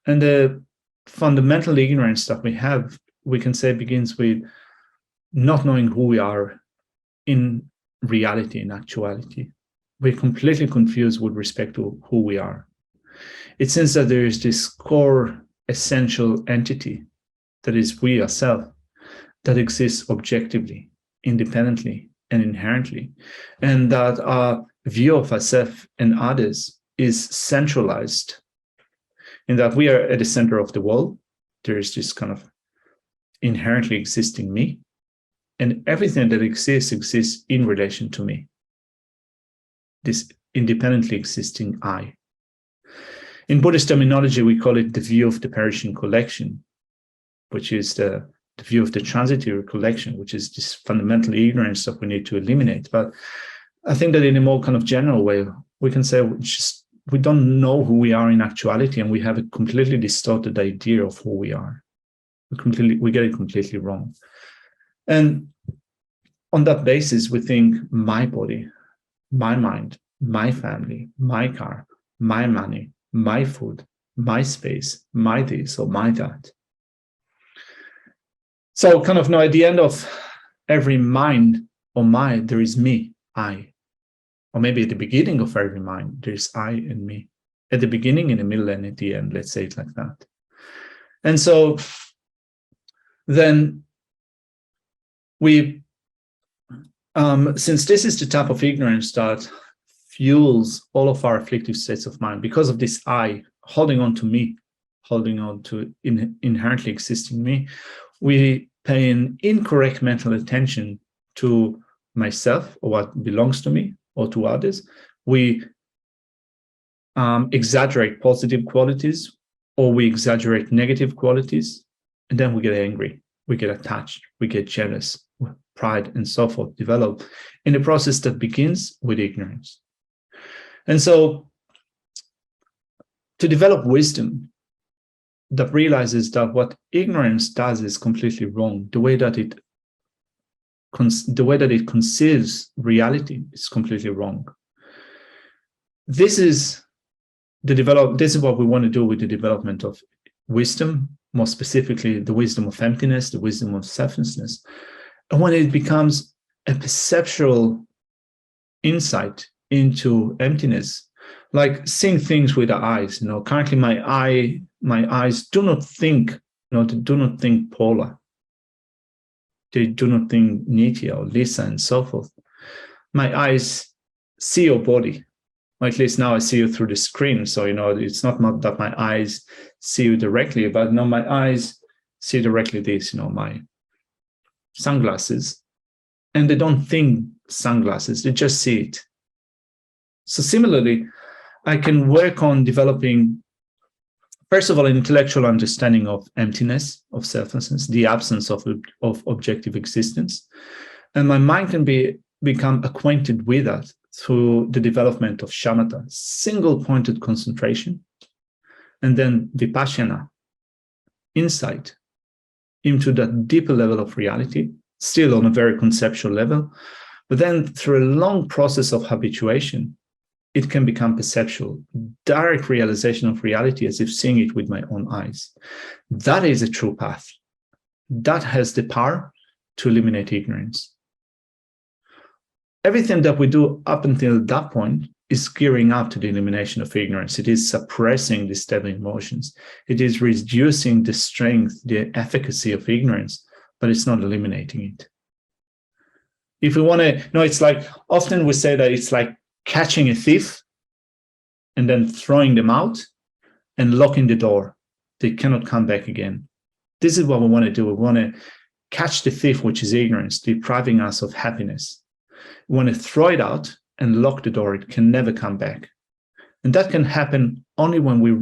And the fundamental ignorance that we have, we can say, begins with not knowing who we are in reality, in actuality. We're completely confused with respect to who we are. It seems that there is this core essential entity that is we ourselves, that exists objectively. independently and inherently, and that our view of ourselves and others is centralized, in that we are at the center of the world. There is this kind of inherently existing me, and everything that exists in relation to me, this independently existing I. In Buddhist terminology, we call it the view of the perishing collection, which is the view of the transitory collection, which is this fundamental ignorance that we need to eliminate. But I think that in a more kind of general way, we can say we don't know who we are in actuality, and we have a completely distorted idea of who we are. We get it completely wrong. And on that basis, we think my body, my mind, my family, my car, my money, my food, my space, my this or my that. So kind of now at the end of every mind or my, there is me, I. Or maybe at the beginning of every mind, there's I and me. At the beginning, in the middle, and at the end, let's say it like that. And so then we, since this is the type of ignorance that fuels all of our afflictive states of mind, because of this I holding on to me, holding on to inherently existing me, we pay an incorrect mental attention to myself or what belongs to me or to others. We exaggerate positive qualities, or we exaggerate negative qualities, and then we get angry, we get attached, we get jealous, pride, and so forth develop in a process that begins with ignorance. And so to develop wisdom that realizes that what ignorance does is completely wrong, the way that it conceives reality is completely wrong. This is what we want to do with the development of wisdom, more specifically the wisdom of emptiness, the wisdom of selflessness. And when it becomes a perceptual insight into emptiness, like seeing things with the eyes. Currently my eyes do not think, they do not think Paula. They do not think Nitya or Lisa and so forth. My eyes see your body. Or at least now I see you through the screen. So, it's not that my eyes see you directly, but no, my eyes see directly this, my sunglasses. And they don't think sunglasses, they just see it. So similarly, I can work on developing, first of all, an intellectual understanding of emptiness, of selflessness, the absence of objective existence. And my mind can become acquainted with that through the development of shamatha, single-pointed concentration, and then vipassana, insight into that deeper level of reality, still on a very conceptual level. But then through a long process of habituation, it can become perceptual, direct realization of reality as if seeing it with my own eyes. That is a true path. That has the power to eliminate ignorance. Everything that we do up until that point is gearing up to the elimination of ignorance. It is suppressing the stable emotions. It is reducing the strength, the efficacy of ignorance, but it's not eliminating it. If we want to, it's like, often we say that it's like catching a thief and then throwing them out and locking the door. They cannot come back again. This is what we want to do. We want to catch the thief, which is ignorance, depriving us of happiness. We want to throw it out and lock the door. It can never come back. And that can happen only when we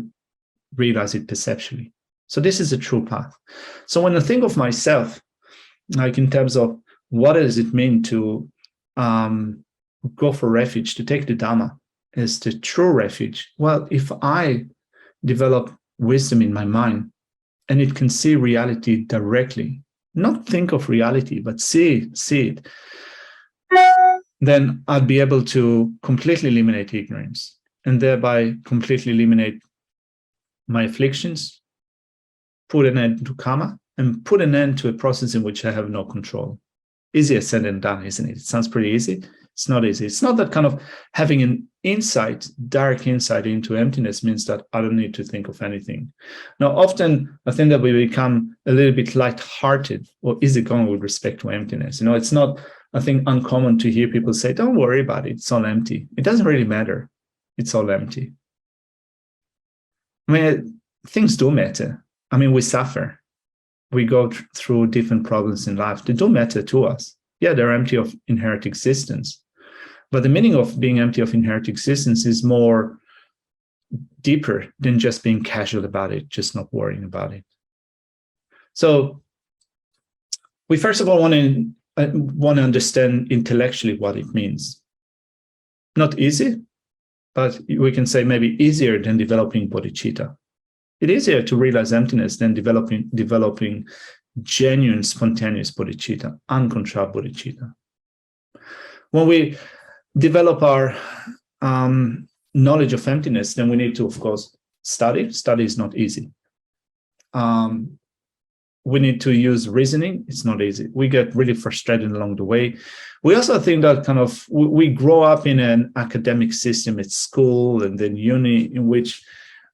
realize it perceptually. So this is a true path. So when I think of myself, like in terms of what does it mean to go for refuge, to take the Dharma as the true refuge? Well, if I develop wisdom in my mind and it can see reality directly, not think of reality, but see it, then I'd be able to completely eliminate ignorance and thereby completely eliminate my afflictions, put an end to karma, and put an end to a process in which I have no control. Easier said than done, isn't it? It sounds pretty easy. It's not easy. It's not that kind of having an insight, dark insight into emptiness means that I don't need to think of anything. Now, often I think that we become a little bit lighthearted or easygoing with respect to emptiness. It's not, I think, uncommon to hear people say, don't worry about it. It's all empty. It doesn't really matter. It's all empty. I mean, things do matter. I mean, we suffer. We go through different problems in life. They do matter to us. Yeah, they're empty of inherent existence. But the meaning of being empty of inherent existence is more deeper than just being casual about it, just not worrying about it. So we first of all want to understand intellectually what it means. Not easy, but we can say maybe easier than developing bodhicitta. It's easier to realize emptiness than developing genuine, spontaneous bodhicitta, uncontrolled bodhicitta. When we develop our knowledge of emptiness, then we need to, of course, study. Study is not easy. We need to use reasoning. It's not easy. We get really frustrated along the way. We also think that kind of we grow up in an academic system at school and then uni in which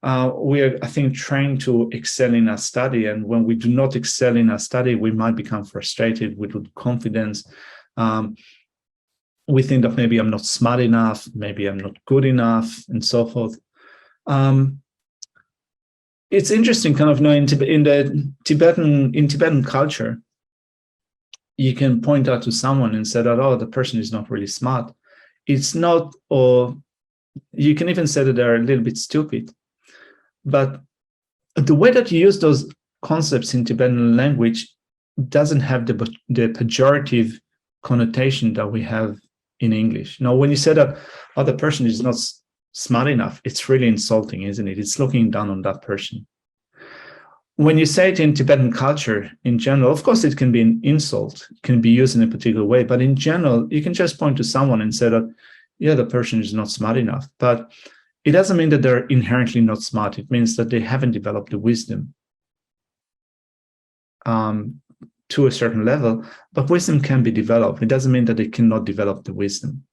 we are, I think, trained to excel in our study. And when we do not excel in our study, we might become frustrated with confidence. We think that maybe I'm not smart enough, maybe I'm not good enough, and so forth. It's interesting, kind of, in the Tibetan culture, you can point out to someone and say that, oh, the person is not really smart. It's not, or you can even say that they're a little bit stupid. But the way that you use those concepts in Tibetan language doesn't have the pejorative connotation that we have in English. Now, when you say that other person is not smart enough, it's really insulting, isn't it? It's looking down on that person. When you say it in Tibetan culture in general, of course, it can be an insult, it can be used in a particular way, but in general, you can just point to someone and say that, yeah, the person is not smart enough. But it doesn't mean that they're inherently not smart. It means that they haven't developed the wisdom to a certain level, but wisdom can be developed. It doesn't mean that they cannot develop the wisdom.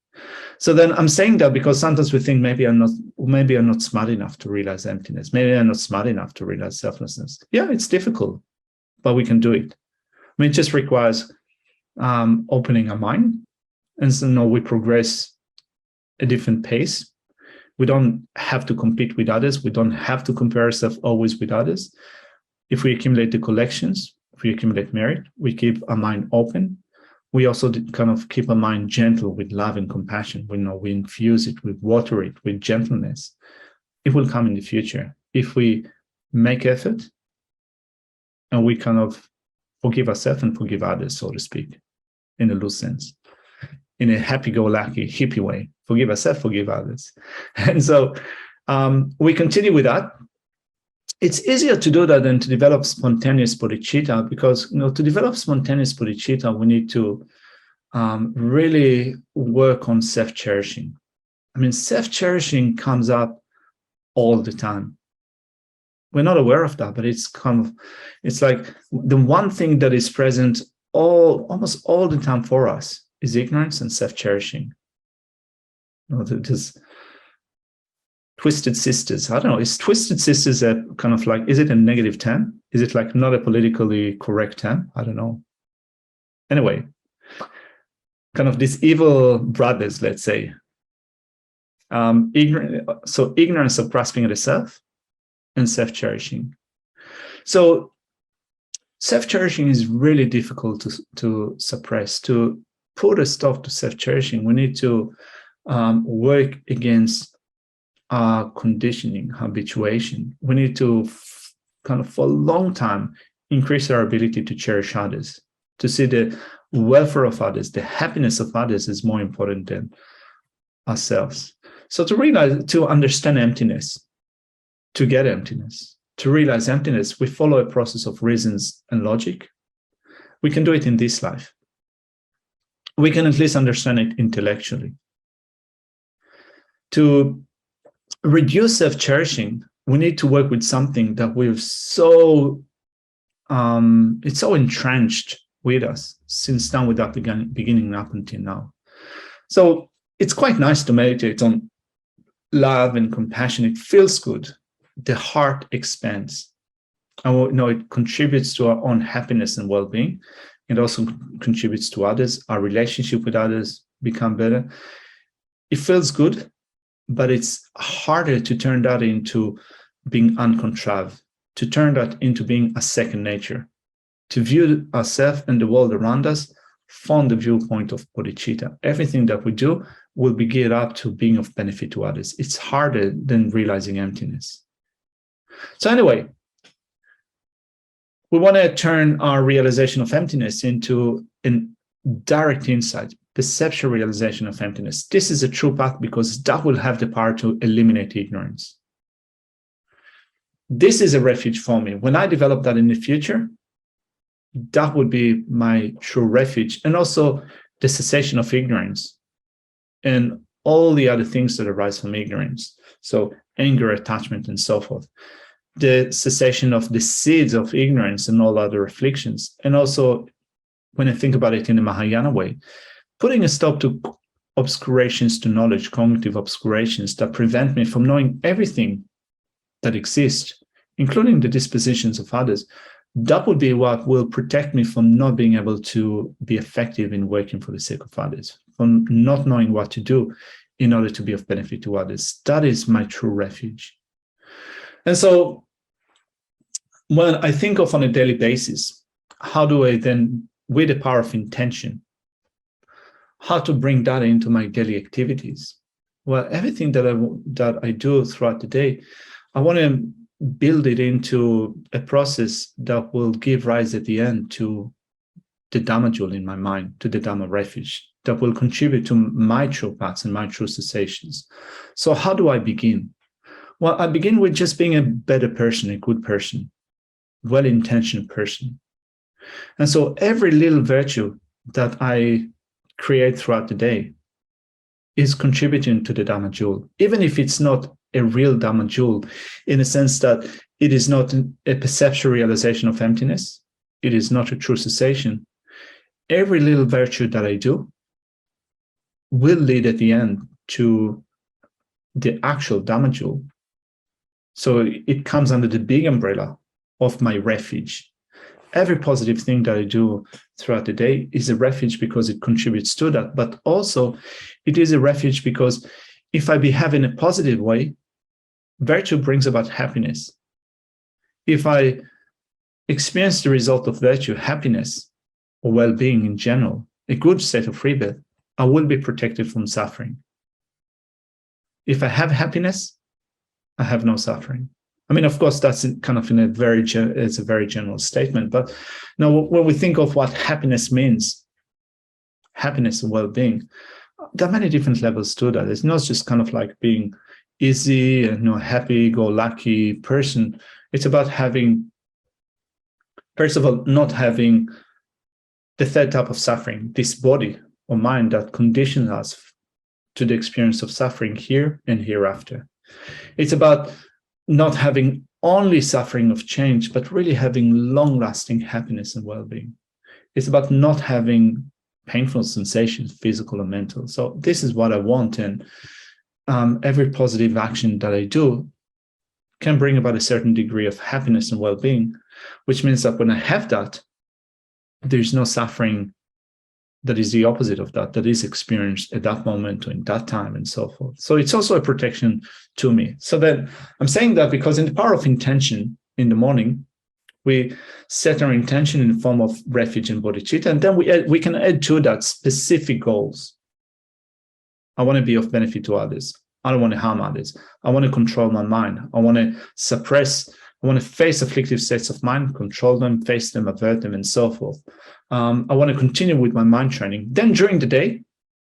So then I'm saying that because sometimes we think maybe I'm not smart enough to realize emptiness. Maybe I'm not smart enough to realize selflessness. Yeah, it's difficult, but we can do it. I mean, it just requires opening our mind. And so we progress a different pace. We don't have to compete with others. We don't have to compare ourselves always with others. If we accumulate the collections, if we accumulate merit, we keep our mind open. We also kind of keep our mind gentle with love and compassion. We infuse it, we water it with gentleness. It will come in the future. If we make effort and we kind of forgive ourselves and forgive others, so to speak, in a loose sense, in a happy-go-lucky, hippie way. Forgive ourselves, forgive others. And so we continue with that. It's easier to do that than to develop spontaneous bodhicitta, because to develop spontaneous bodhicitta, we need to really work on self-cherishing. I mean, self-cherishing comes up all the time. We're not aware of that, but it's like the one thing that is present almost all the time for us is ignorance and self-cherishing. There's Twisted Sisters. I don't know. Is Twisted Sisters a kind of like, is it a negative term? Is it like not a politically correct term? I don't know. Anyway, kind of these evil brothers, let's say. Ignorance of grasping at the self and self-cherishing. So self-cherishing is really difficult to suppress. To put a stop to self-cherishing, we need to work against our conditioning, habituation. We need to kind of, for a long time, increase our ability to cherish others, to see the welfare of others, the happiness of others is more important than ourselves. So to understand emptiness, to get emptiness, to realize emptiness, we follow a process of reasons and logic. We can do it in this life. We can at least understand it intellectually. To reduce self-cherishing, we need to work with something that we've it's so entrenched with us since time without beginning up until now. So it's quite nice to meditate on love and compassion. It feels good. The heart expands. And we know it contributes to our own happiness and well-being. It also contributes to others. Our relationship with others become better. It feels good, but it's harder to turn that into being uncontrolled, to turn that into being a second nature, to view ourselves and the world around us from the viewpoint of bodhicitta. Everything that we do will be geared up to being of benefit to others. It's harder than realizing emptiness. So anyway, we want to turn our realization of emptiness into a direct insight, perceptual realization of emptiness. This is a true path because that will have the power to eliminate ignorance. This is a refuge for me. When I develop that in the future, that would be my true refuge. And also the cessation of ignorance and all the other things that arise from ignorance. So anger, attachment, and so forth. The cessation of the seeds of ignorance and all other afflictions. And also, when I think about it in the Mahayana way, putting a stop to obscurations to knowledge, cognitive obscurations that prevent me from knowing everything that exists, including the dispositions of others, that would be what will protect me from not being able to be effective in working for the sake of others, from not knowing what to do in order to be of benefit to others. That is my true refuge. And so when I think of on a daily basis, how do I then, with the power of intention, how to bring that into my daily activities? Well, everything that I do throughout the day, I want to build it into a process that will give rise at the end to the Dharma jewel in my mind, to the Dharma refuge, that will contribute to my true paths and my true cessations. So how do I begin? Well, I begin with just being a better person, a good person, well-intentioned person. And so every little virtue that I create throughout the day is contributing to the Dharma jewel, even if it's not a real Dharma jewel, in a sense that it is not a perceptual realization of emptiness, it is not a true cessation. Every little virtue that I do will lead at the end to the actual Dharma jewel. So it comes under the big umbrella of my refuge. Every positive thing that I do throughout the day is a refuge because it contributes to that. But also, it is a refuge because if I behave in a positive way, virtue brings about happiness. If I experience the result of virtue, happiness, or well-being in general, a good state of rebirth, I will be protected from suffering. If I have happiness, I have no suffering. I mean, of course, that's kind of it's a very general statement. But now, when we think of what happiness means, happiness and well-being, there are many different levels to that. It's not just kind of like being easy and happy-go-lucky person. It's about having, first of all, not having the third type of suffering, this body or mind that conditions us to the experience of suffering here and hereafter. It's about not having only suffering of change, but really having long-lasting happiness and well-being. It's about not having painful sensations, physical or mental. So this is what I want, and every positive action that I do can bring about a certain degree of happiness and well-being, which means that when I have that, there's no suffering that is the opposite of that is experienced at that moment or in that time and so forth. So it's also a protection to me. So then I'm saying that because in the power of intention in the morning, we set our intention in the form of refuge and bodhicitta, and then we can add to that specific goals. I want to be of benefit to others. I don't want to harm others. I want to control my mind. I want to suppress, I want to face afflictive states of mind, control them, face them, avert them, and so forth. I want to continue with my mind training. Then during the day,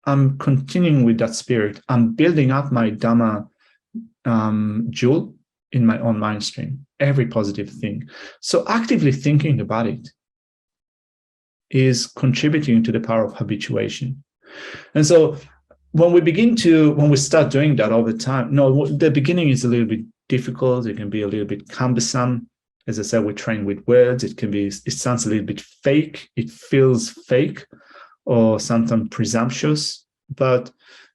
I'm continuing with that spirit. I'm building up my Dhamma jewel in my own mind stream, every positive thing. So actively thinking about it is contributing to the power of habituation. And so when we start doing that all the time, the beginning is a little bit difficult. It can be a little bit cumbersome. As I said, we train with words. It sounds a little bit fake. It feels fake or sometimes presumptuous. But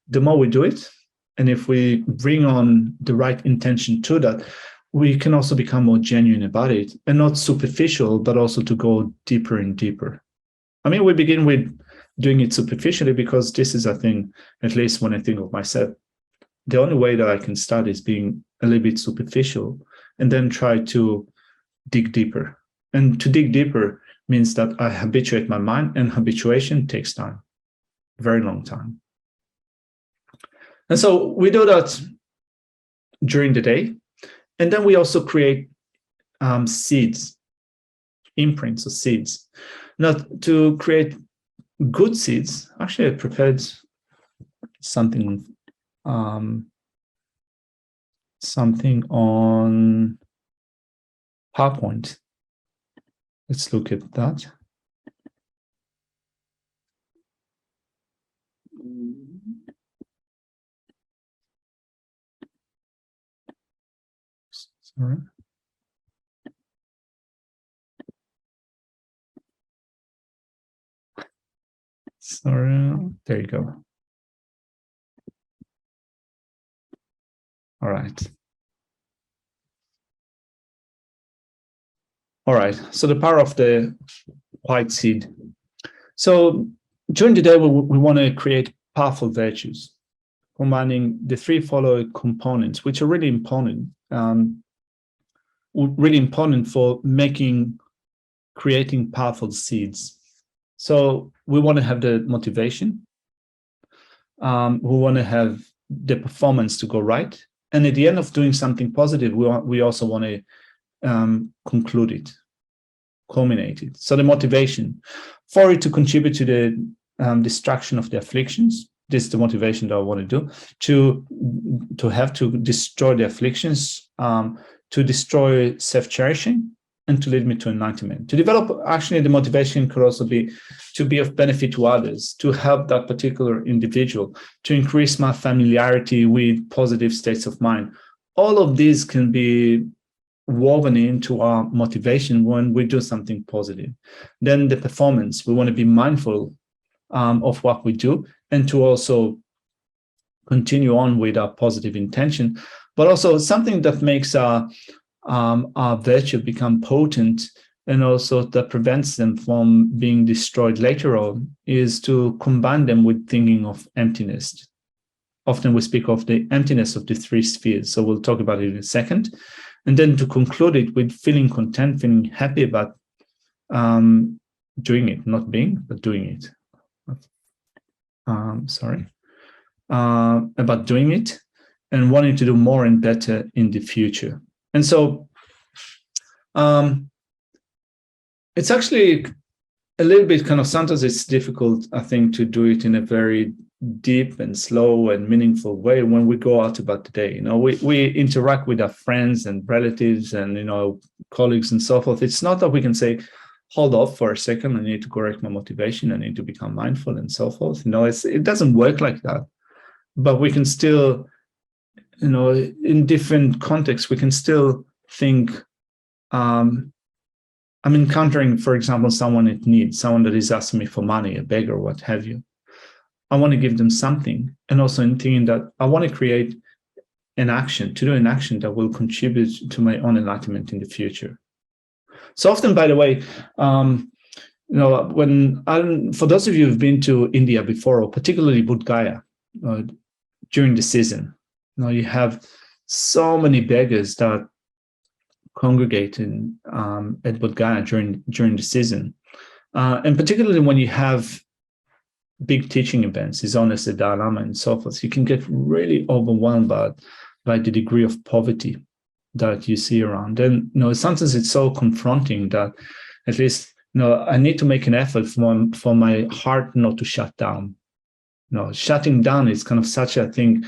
the more we do it, and if we bring on the right intention to that, we can also become more genuine about it, and not superficial, but also to go deeper and deeper. I mean, we begin with doing it superficially because this is, I think, at least when I think of myself, the only way that I can start is being a little bit superficial and then try to dig deeper. And to dig deeper means that I habituate my mind, and habituation takes time, very long time. And so we do that during the day. And then we also create seeds, imprints of seeds. Now, to create good seeds, actually I prepared something on PowerPoint. Let's look at that. Sorry. Sorry, there you go. All right. All right, so the power of the white seed. So during the day, we want to create powerful virtues, combining the three following components, which are really important for creating powerful seeds. So we want to have the motivation. We want to have the performance to go right. And at the end of doing something positive, we also want to conclude it, culminate it. So the motivation for it to contribute to the destruction of the afflictions. This is the motivation that I want to do, to have to destroy the afflictions, to destroy self-cherishing, and to lead me to enlightenment. To develop, actually, the motivation could also be to be of benefit to others, to help that particular individual, to increase my familiarity with positive states of mind. All of these can be woven into our motivation when we do something positive. Then the performance, we want to be mindful of what we do, and to also continue on with our positive intention, but also something that makes our virtue become potent, and also that prevents them from being destroyed later on, is to combine them with thinking of emptiness. Often we speak of the emptiness of the three spheres, so we'll talk about it in a second. And then to conclude it with feeling content, feeling happy about doing it, not being, but doing it. About doing it and wanting to do more and better in the future. And so it's actually a little bit kind of, sometimes it's difficult, I think, to do it in a very deep and slow and meaningful way when we go out about the day. You know, we interact with our friends and relatives and, you know, colleagues and so forth. It's not that we can say, hold off for a second, I need to correct my motivation, I need to become mindful and so forth. You know, it doesn't work like that. But we can still, you know, in different contexts, we can still think, I'm encountering, for example, someone in need, someone that is asking me for money, a beggar, what have you. I want to give them something. And also in thinking that I want to create an action, to do an action that will contribute to my own enlightenment in the future. So often, by the way, you know, for those of you who've been to India before, or particularly Bodh Gaya, during the season, you know, you have so many beggars that congregate at Bodh Gaya during the season, and particularly when you have big teaching events, His Holiness the Dalai Lama and so forth, you can get really overwhelmed by the degree of poverty that you see around. And, you know, sometimes it's so confronting that, at least, you know, I need to make an effort for my heart not to shut down. You know, shutting down is kind of such a thing.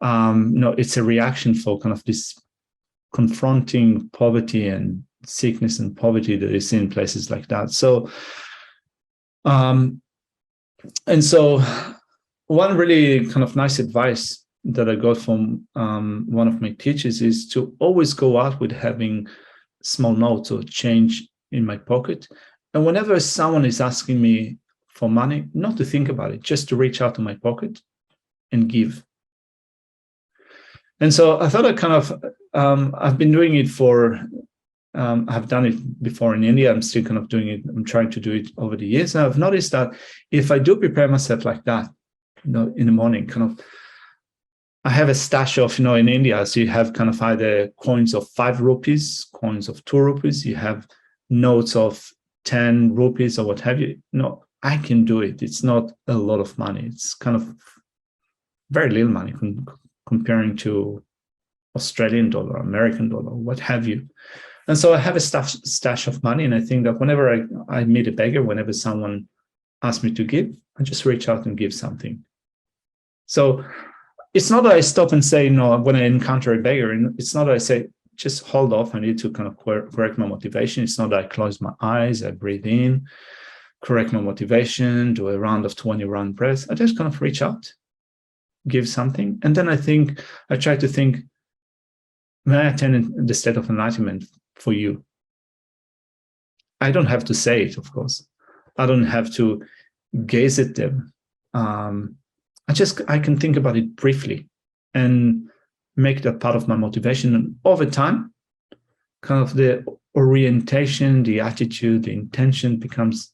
You know, it's a reaction for kind of this confronting poverty and sickness and poverty that you see in places like that. So, and so one really kind of nice advice that I got from one of my teachers is to always go out with having small notes or change in my pocket. And whenever someone is asking me for money, not to think about it, just to reach out to my pocket and give. And so I thought I've been doing it for, I've done it before in India. I'm still kind of doing it. I'm trying to do it over the years. And I've noticed that if I do prepare myself like that, in the morning, I have a stash of, in India, so you have kind of either coins of 5 rupees, coins of 2 rupees, you have notes of 10 rupees or what have you. I can do it. It's not a lot of money. It's kind of very little money comparing to Australian dollar, American dollar, what have you. And so I have a stash of money. And I think that whenever I meet a beggar, whenever someone asks me to give, I just reach out and give something. So it's not that I stop and say, no, when I encounter a beggar, and it's not that I say, just hold off, I need to kind of correct my motivation. It's not that I close my eyes, I breathe in, correct my motivation, do a round of 20 round breaths. I just kind of reach out, give something. And then I try to think, may I attain the state of enlightenment for you? I don't have to say it, of course. I don't have to gaze at them. I can think about it briefly and make that part of my motivation. And over time, kind of the orientation, the attitude, the intention becomes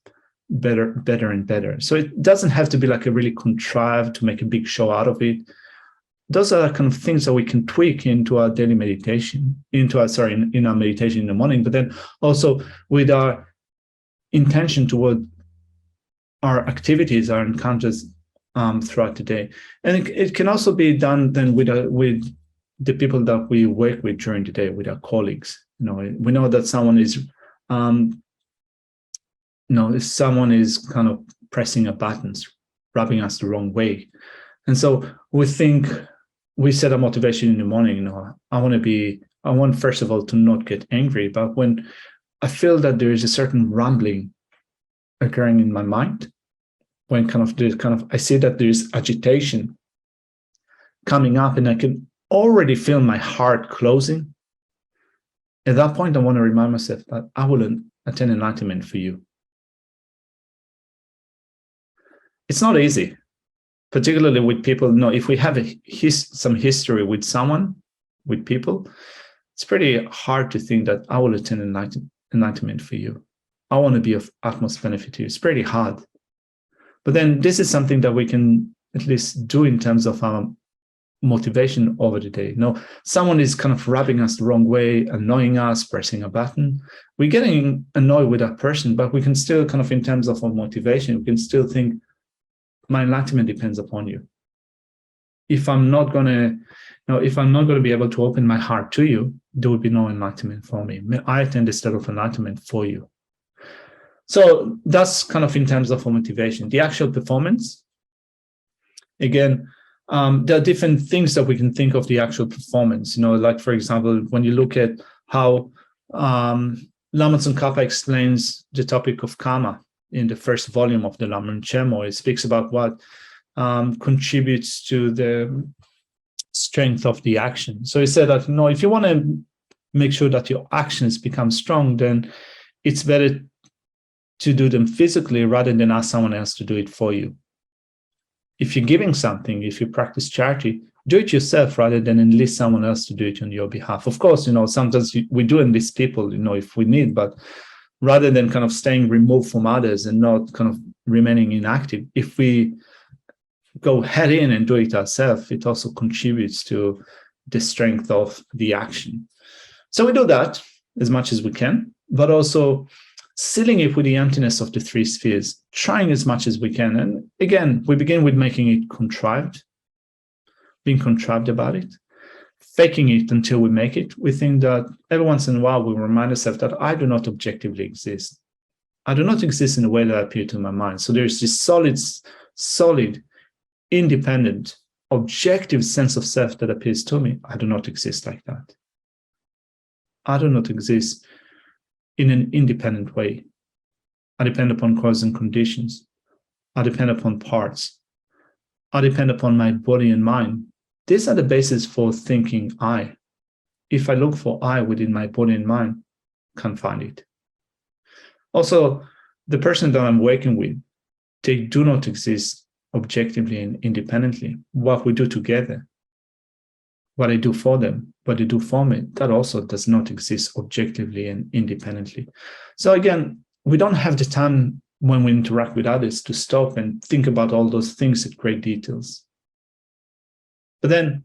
better and better. So it doesn't have to be like a really contrived to make a big show out of it. Those are kind of things that we can tweak into our daily meditation, in our meditation in the morning, but then also with our intention toward our activities, our encounters throughout the day. And it can also be done then with the people that we work with during the day, with our colleagues. We know that someone is, if someone is kind of pressing our buttons, rubbing us the wrong way. And so we set a motivation in the morning, I want first of all to not get angry, but when I feel that there is a certain rumbling occurring in my mind, when I see that there's agitation coming up and I can already feel my heart closing, at that point I want to remind myself that I will attain enlightenment for you. It's not easy, particularly with people. If we have some history with people, it's pretty hard to think that I will attain enlightenment for you. I want to be of utmost benefit to you. It's pretty hard. But then this is something that we can at least do in terms of our motivation over the day. Someone is kind of rubbing us the wrong way, annoying us, pressing a button. We're getting annoyed with that person, but we can still kind of, in terms of our motivation, we can still think, my enlightenment depends upon you. If I'm not going to be able to open my heart to you, there will be no enlightenment for me. I attain the state of enlightenment for you. So that's kind of in terms of motivation. The actual performance, again, there are different things that we can think of the actual performance. Like, for example, when you look at how Lama Tsongkhapa explains the topic of karma in the first volume of the Lamrim Chenmo, it speaks about what contributes to the strength of the action. So he said that, if you want to make sure that your actions become strong, then it's better to do them physically rather than ask someone else to do it for you. If you're giving something, if you practice charity, do it yourself rather than enlist someone else to do it on your behalf. Of course, sometimes we do enlist people, if we need, but rather than kind of staying removed from others and not kind of remaining inactive, if we go head in and do it ourselves, it also contributes to the strength of the action. So we do that as much as we can, but also sealing it with the emptiness of the 3 spheres, trying as much as we can. And again, we begin with making it contrived, being contrived about it, faking it until we make it. We think that every once in a while we remind ourselves that I do not objectively exist. I do not exist in the way that I appear to my mind. So there's this solid, independent, objective sense of self that appears to me. I do not exist like that. I do not exist in an independent way. I depend upon causes and conditions. I depend upon parts. I depend upon my body and mind. These are the basis for thinking I. If I look for I within my body and mind, can't find it. Also, the person that I'm working with, they do not exist objectively and independently. What we do together, what I do for them, what they do for me, that also does not exist objectively and independently. So again, we don't have the time when we interact with others to stop and think about all those things at great details. But then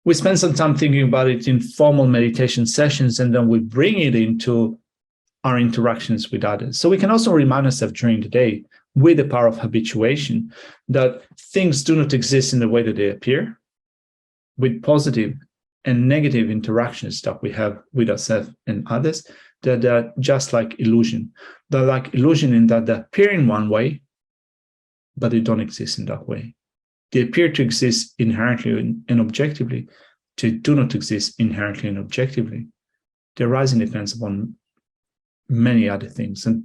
we spend some time thinking about it in formal meditation sessions, and then we bring it into our interactions with others. So we can also remind ourselves during the day, with the power of habituation, that things do not exist in the way that they appear, with positive and negative interactions that we have with ourselves and others, that are just like illusion. They're like illusion in that they appear in one way, but they don't exist in that way. They appear to exist inherently and objectively. They do not exist inherently and objectively. Their rising depends upon many other things and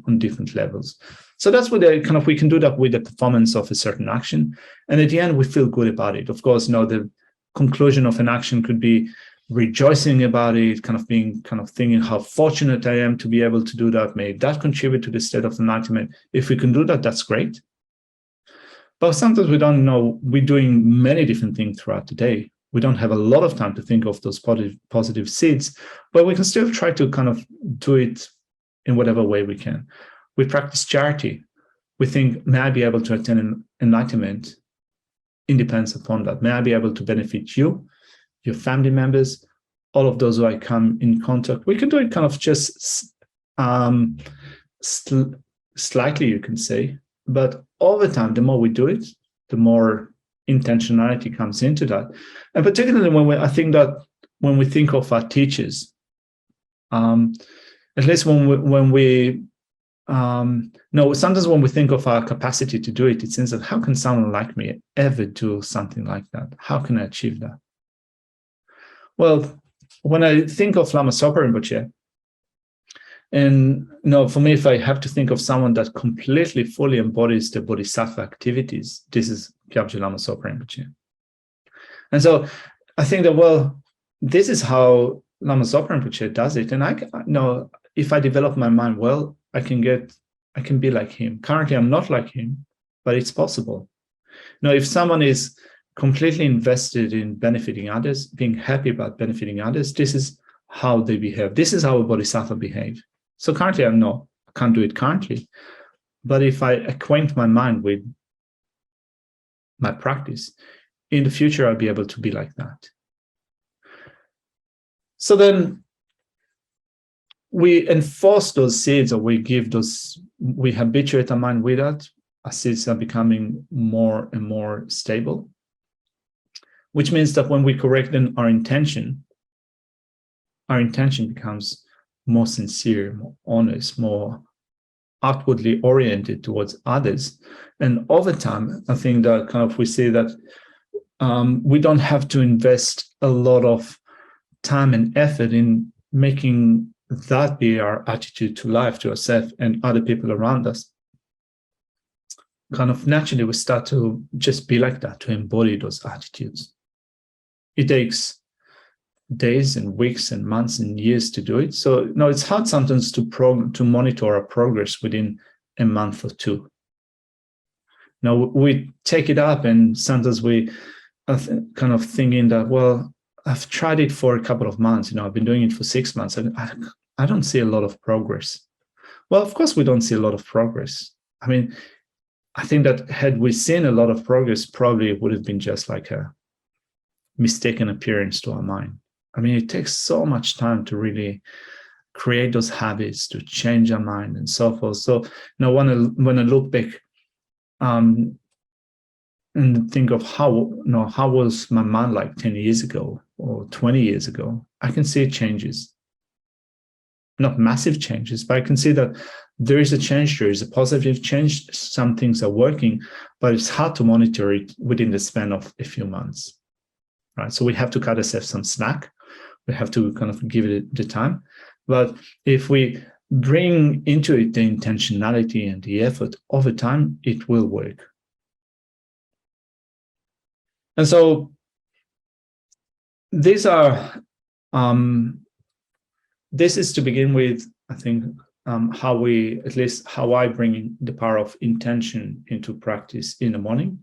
on different levels. So that's what we can do that with the performance of a certain action. And at the end, we feel good about it. Of course, the conclusion of an action could be rejoicing about it, thinking how fortunate I am to be able to do that. May that contribute to the state of enlightenment. If we can do that, that's great. But sometimes we don't know. We're doing many different things throughout the day. We don't have a lot of time to think of those positive seeds, but we can still try to do it in whatever way we can. We practice charity. We think, may I be able to attain enlightenment? It depends upon that. May I be able to benefit you, your family members, all of those who I come in contact. We can do it just slightly, you can say, but over time, the more we do it, the more intentionality comes into that. And particularly I think that when we think of our teachers, at least sometimes when we think of our capacity to do it, it seems that how can someone like me ever do something like that? How can I achieve that? Well, when I think of Lama Zopa Rinpoche, and for me, if I have to think of someone that completely, fully embodies the bodhisattva activities, this is Gyabje Lama Zopa Rinpoche. And so I think that, this is how Lama Zopa Rinpoche does it. And if I develop my mind well, I can be like him. Currently, I'm not like him, but it's possible. If someone is completely invested in benefiting others, being happy about benefiting others, this is how they behave. This is how a bodhisattva behaves. So currently, I can't do it currently. But if I acquaint my mind with my practice, in the future, I'll be able to be like that. So then we enforce those seeds, or we habituate our mind with that. Our seeds are becoming more and more stable, which means that when we correct our intention becomes more sincere, more honest, more outwardly oriented towards others. And over time, I think that we see that we don't have to invest a lot of time and effort in making that be our attitude to life, to ourselves and other people around us. Naturally, we start to just be like that, to embody those attitudes. It takes days and weeks and months and years to do it. So it's hard sometimes to monitor our progress within a month or two. We take it up, and sometimes we are thinking that, I've tried it for a couple of months. I've been doing it for 6 months, and I don't see a lot of progress. Well, of course, we don't see a lot of progress. I think that had we seen a lot of progress, probably it would have been just like a mistaken appearance to our mind. It takes so much time to really create those habits, to change our mind and so forth. So when I look back and think of how was my mind like 10 years ago or 20 years ago, I can see changes. Not massive changes, but I can see that there is a change, there is a positive change. Some things are working, but it's hard to monitor it within the span of a few months, right? So we have to cut ourselves some slack. We have to give it the time. But if we bring into it the intentionality and the effort over time, it will work. And so these are, this is to begin with, I think, how I bring in the power of intention into practice in the morning,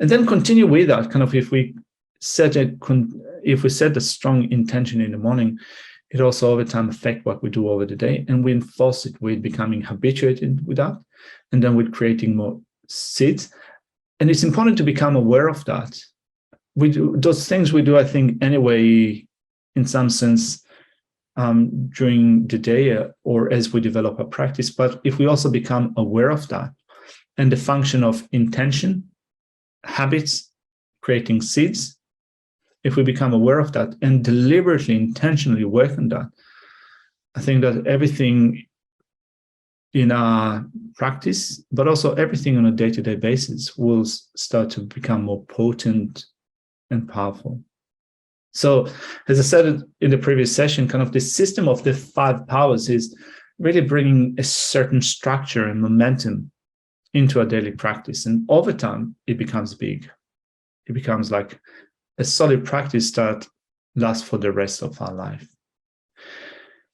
and then continue with that. Kind of if we set a strong intention in the morning, it also over time affects what we do over the day, and we enforce it with becoming habituated with that, and then with creating more seeds. And it's important to become aware of that. We do those things we do, I think, anyway, in some sense, during the day or as we develop a practice. But if we also become aware of that and the function of intention, habits, creating seeds, if we become aware of that and deliberately, intentionally work on that, I think that everything in our practice, but also everything on a day-to-day basis, will start to become more potent and powerful. So, as I said in the previous session, kind of the system of the 5 powers is really bringing a certain structure and momentum into a daily practice. And over time, it becomes big. It becomes like a solid practice that lasts for the rest of our life.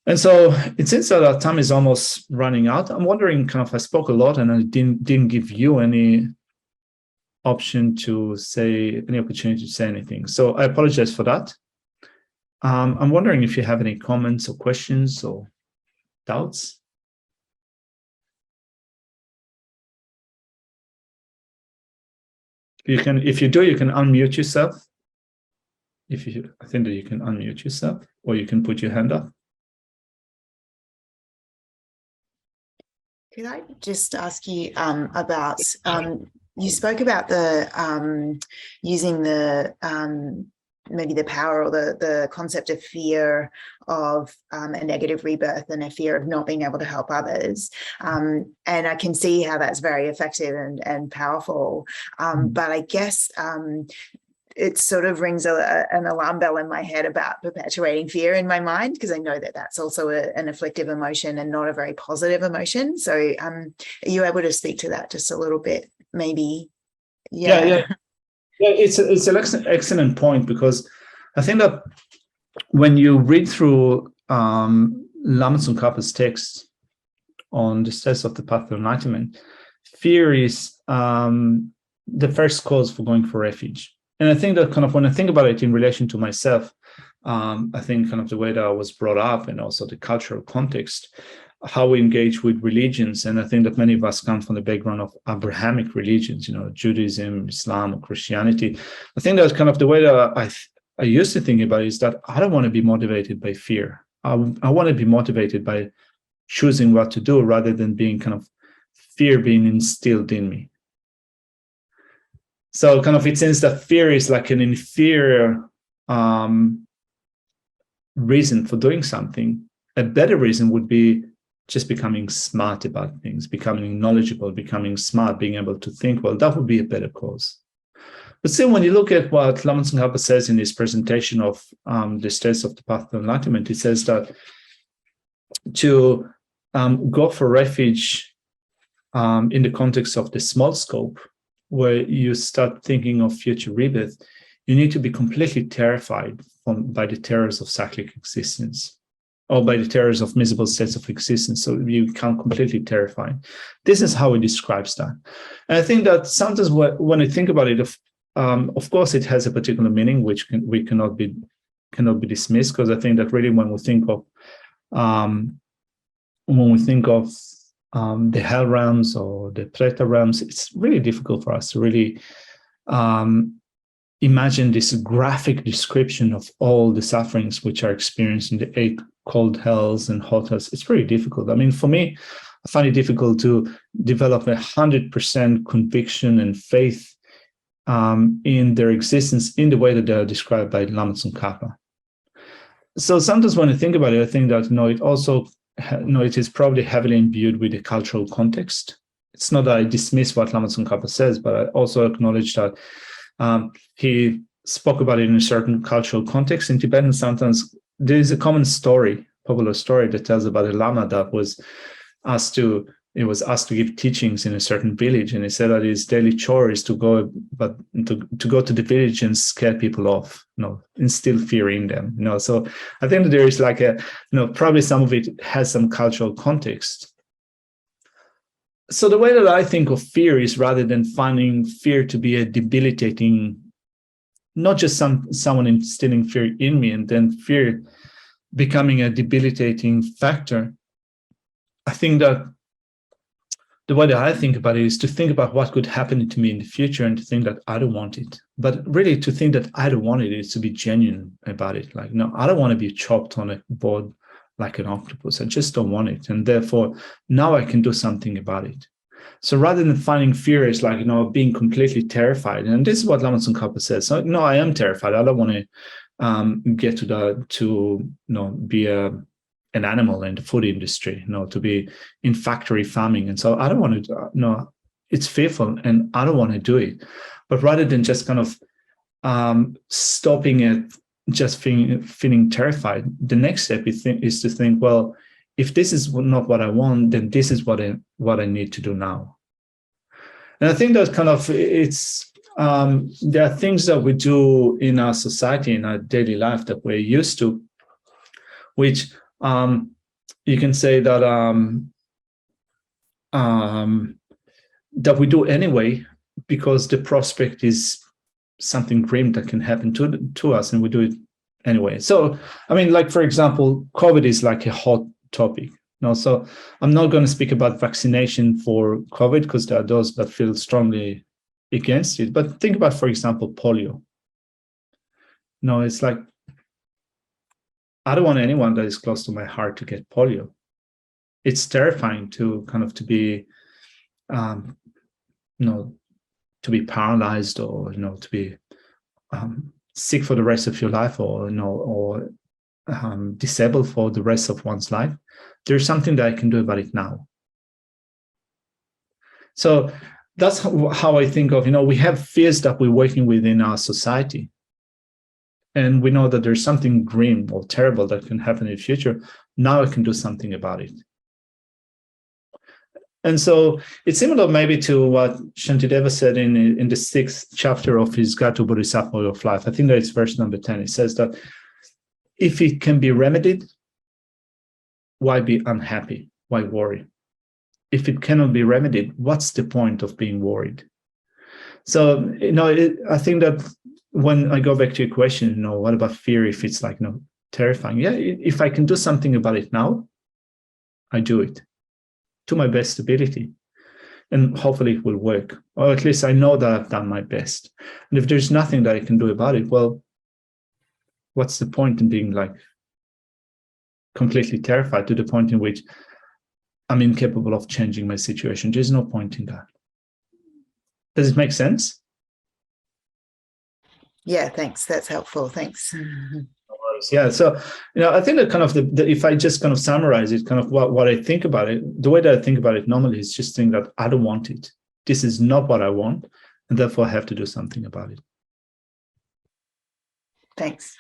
And so it seems that our time is almost running out. I'm wondering, kind of, I spoke a lot and I didn't give you any option to say, any opportunity to say anything. So I apologize for that. I'm wondering if you have any comments or questions or doubts. You can, if you do, you can unmute yourself. I think that you can unmute yourself, or you can put your hand up. Could I just ask you about, you spoke about the using the maybe the power or the concept of fear of a negative rebirth and a fear of not being able to help others. And I can see how that's very effective and powerful. But I guess it sort of rings an alarm bell in my head about perpetuating fear in my mind, because I know that that's also an afflictive emotion and not a very positive emotion. So are you able to speak to that just a little bit, maybe? Yeah, it's an excellent point, because I think that when you read through Lama Tsongkhapa's text on the steps of the path to enlightenment, fear is the first cause for going for refuge. And I think that, kind of, when I think about it in relation to myself, I think kind of the way that I was brought up and also the cultural context, how we engage with religions. And I think that many of us come from the background of Abrahamic religions, Judaism, Islam, or Christianity. I think that's kind of the way that I used to think about it, is that I don't want to be motivated by fear. I want to be motivated by choosing what to do, rather than being kind of fear being instilled in me. So kind of, it seems that fear is like an inferior reason for doing something. A better reason would be just becoming smart about things, becoming knowledgeable, becoming smart, being able to think well. That would be a better cause. But still, when you look at what Lama Tsongkhapa says in his presentation of the steps of the path to enlightenment, he says that to go for refuge in the context of the small scope, where you start thinking of future rebirth, you need to be completely terrified by the terrors of cyclic existence, or by the terrors of miserable states of existence. So you become completely terrified. This is how he describes that. And I think that sometimes when I think about it, of course, it has a particular meaning which cannot be dismissed, because I think that really when we think of the hell realms or the Preta realms, it's really difficult for us to really imagine this graphic description of all the sufferings which are experienced in the 8 cold hells and hot hells. It's very difficult. I mean, for me, I find it difficult to develop 100% conviction and faith in their existence in the way that they are described by Lama Tsongkhapa. So sometimes when I think about it, I think that it also it is probably heavily imbued with the cultural context. It's not that I dismiss what Lama Tsongkhapa says, but I also acknowledge that he spoke about it in a certain cultural context. In Tibetan, sometimes there is a common story, popular story, that tells about a Lama that was asked to he was asked to give teachings in a certain village, and he said that his daily chore is to go, but to go to the village and scare people off, instill fear in them, So I think that there is like probably some of it has some cultural context. So the way that I think of fear is, rather than finding fear to be a debilitating, not just someone instilling fear in me and then fear becoming a debilitating factor, I think that the way that I think about it is to think about what could happen to me in the future and to think that I don't want it. But really, to think that I don't want it is to be genuine about it. Like, no, I don't want to be chopped on a board like an octopus. I just don't want it. And therefore, now I can do something about it. So rather than finding fear as like, being completely terrified, and this is what Lama Tsongkhapa says. So, no, I am terrified. I don't want to get to be an animal in the food industry, to be in factory farming. And so I don't want to, it's fearful and I don't want to do it. But rather than just kind of stopping it, just feeling terrified, the next step is to think, well, if this is not what I want, then this is what I need to do now. And I think that kind of there are things that we do in our society, in our daily life that we're used to, which you can say that that we do anyway because the prospect is something grim that can happen to us, and we do it anyway. So, I mean, like, for example, COVID is like a hot topic. So I'm not going to speak about vaccination for COVID because there are those that feel strongly against it. But think about, for example, polio. It's like, I don't want anyone that is close to my heart to get polio. It's terrifying to be, to be paralyzed, or to be sick for the rest of your life, or disabled for the rest of one's life. There's something that I can do about it now. So that's how I think of, we have fears that we're working with in our society. And we know that there's something grim or terrible that can happen in the future. Now I can do something about it. And so it's similar maybe to what Shantideva said in the 6th chapter of his Guide to Bodhisattva Way of Life. I think that it's verse number 10. It says that if it can be remedied, why be unhappy? Why worry? If it cannot be remedied, what's the point of being worried? So, I think that when I go back to your question, what about fear? If it's like, terrifying. Yeah, if I can do something about it now, I do it to my best ability. And hopefully it will work. Or at least I know that I've done my best. And if there's nothing that I can do about it, well, what's the point in being like completely terrified to the point in which I'm incapable of changing my situation? There's no point in that. Does it make sense? Yeah, thanks. That's helpful. Thanks. Yeah, so I think that kind of if I just kind of summarize it, kind of what I think about it, the way that I think about it normally is just think that I don't want it. This is not what I want, and therefore I have to do something about it. Thanks.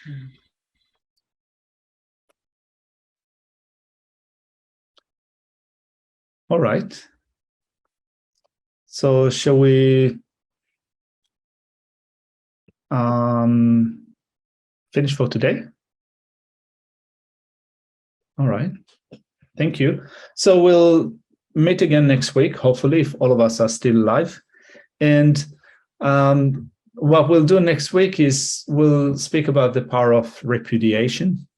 All right. So shall we finish for today? All right. Thank you. So we'll meet again next week, hopefully, if all of us are still alive. And what we'll do next week is we'll speak about the power of repudiation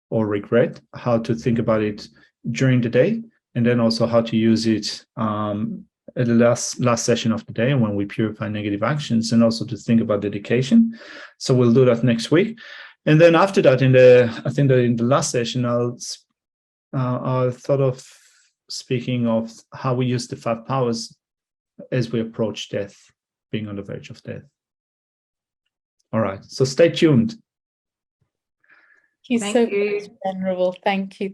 or regret, how to think about it during the day, and then also how to use it at the last session of the day when we purify negative actions, and also to think about dedication. So we'll do that next week. And then after that, I think that in the last session, I thought of speaking of how we use the 5 powers as we approach death, being on the verge of death. All right, so stay tuned. Thank you so much, Venerable. Thank you.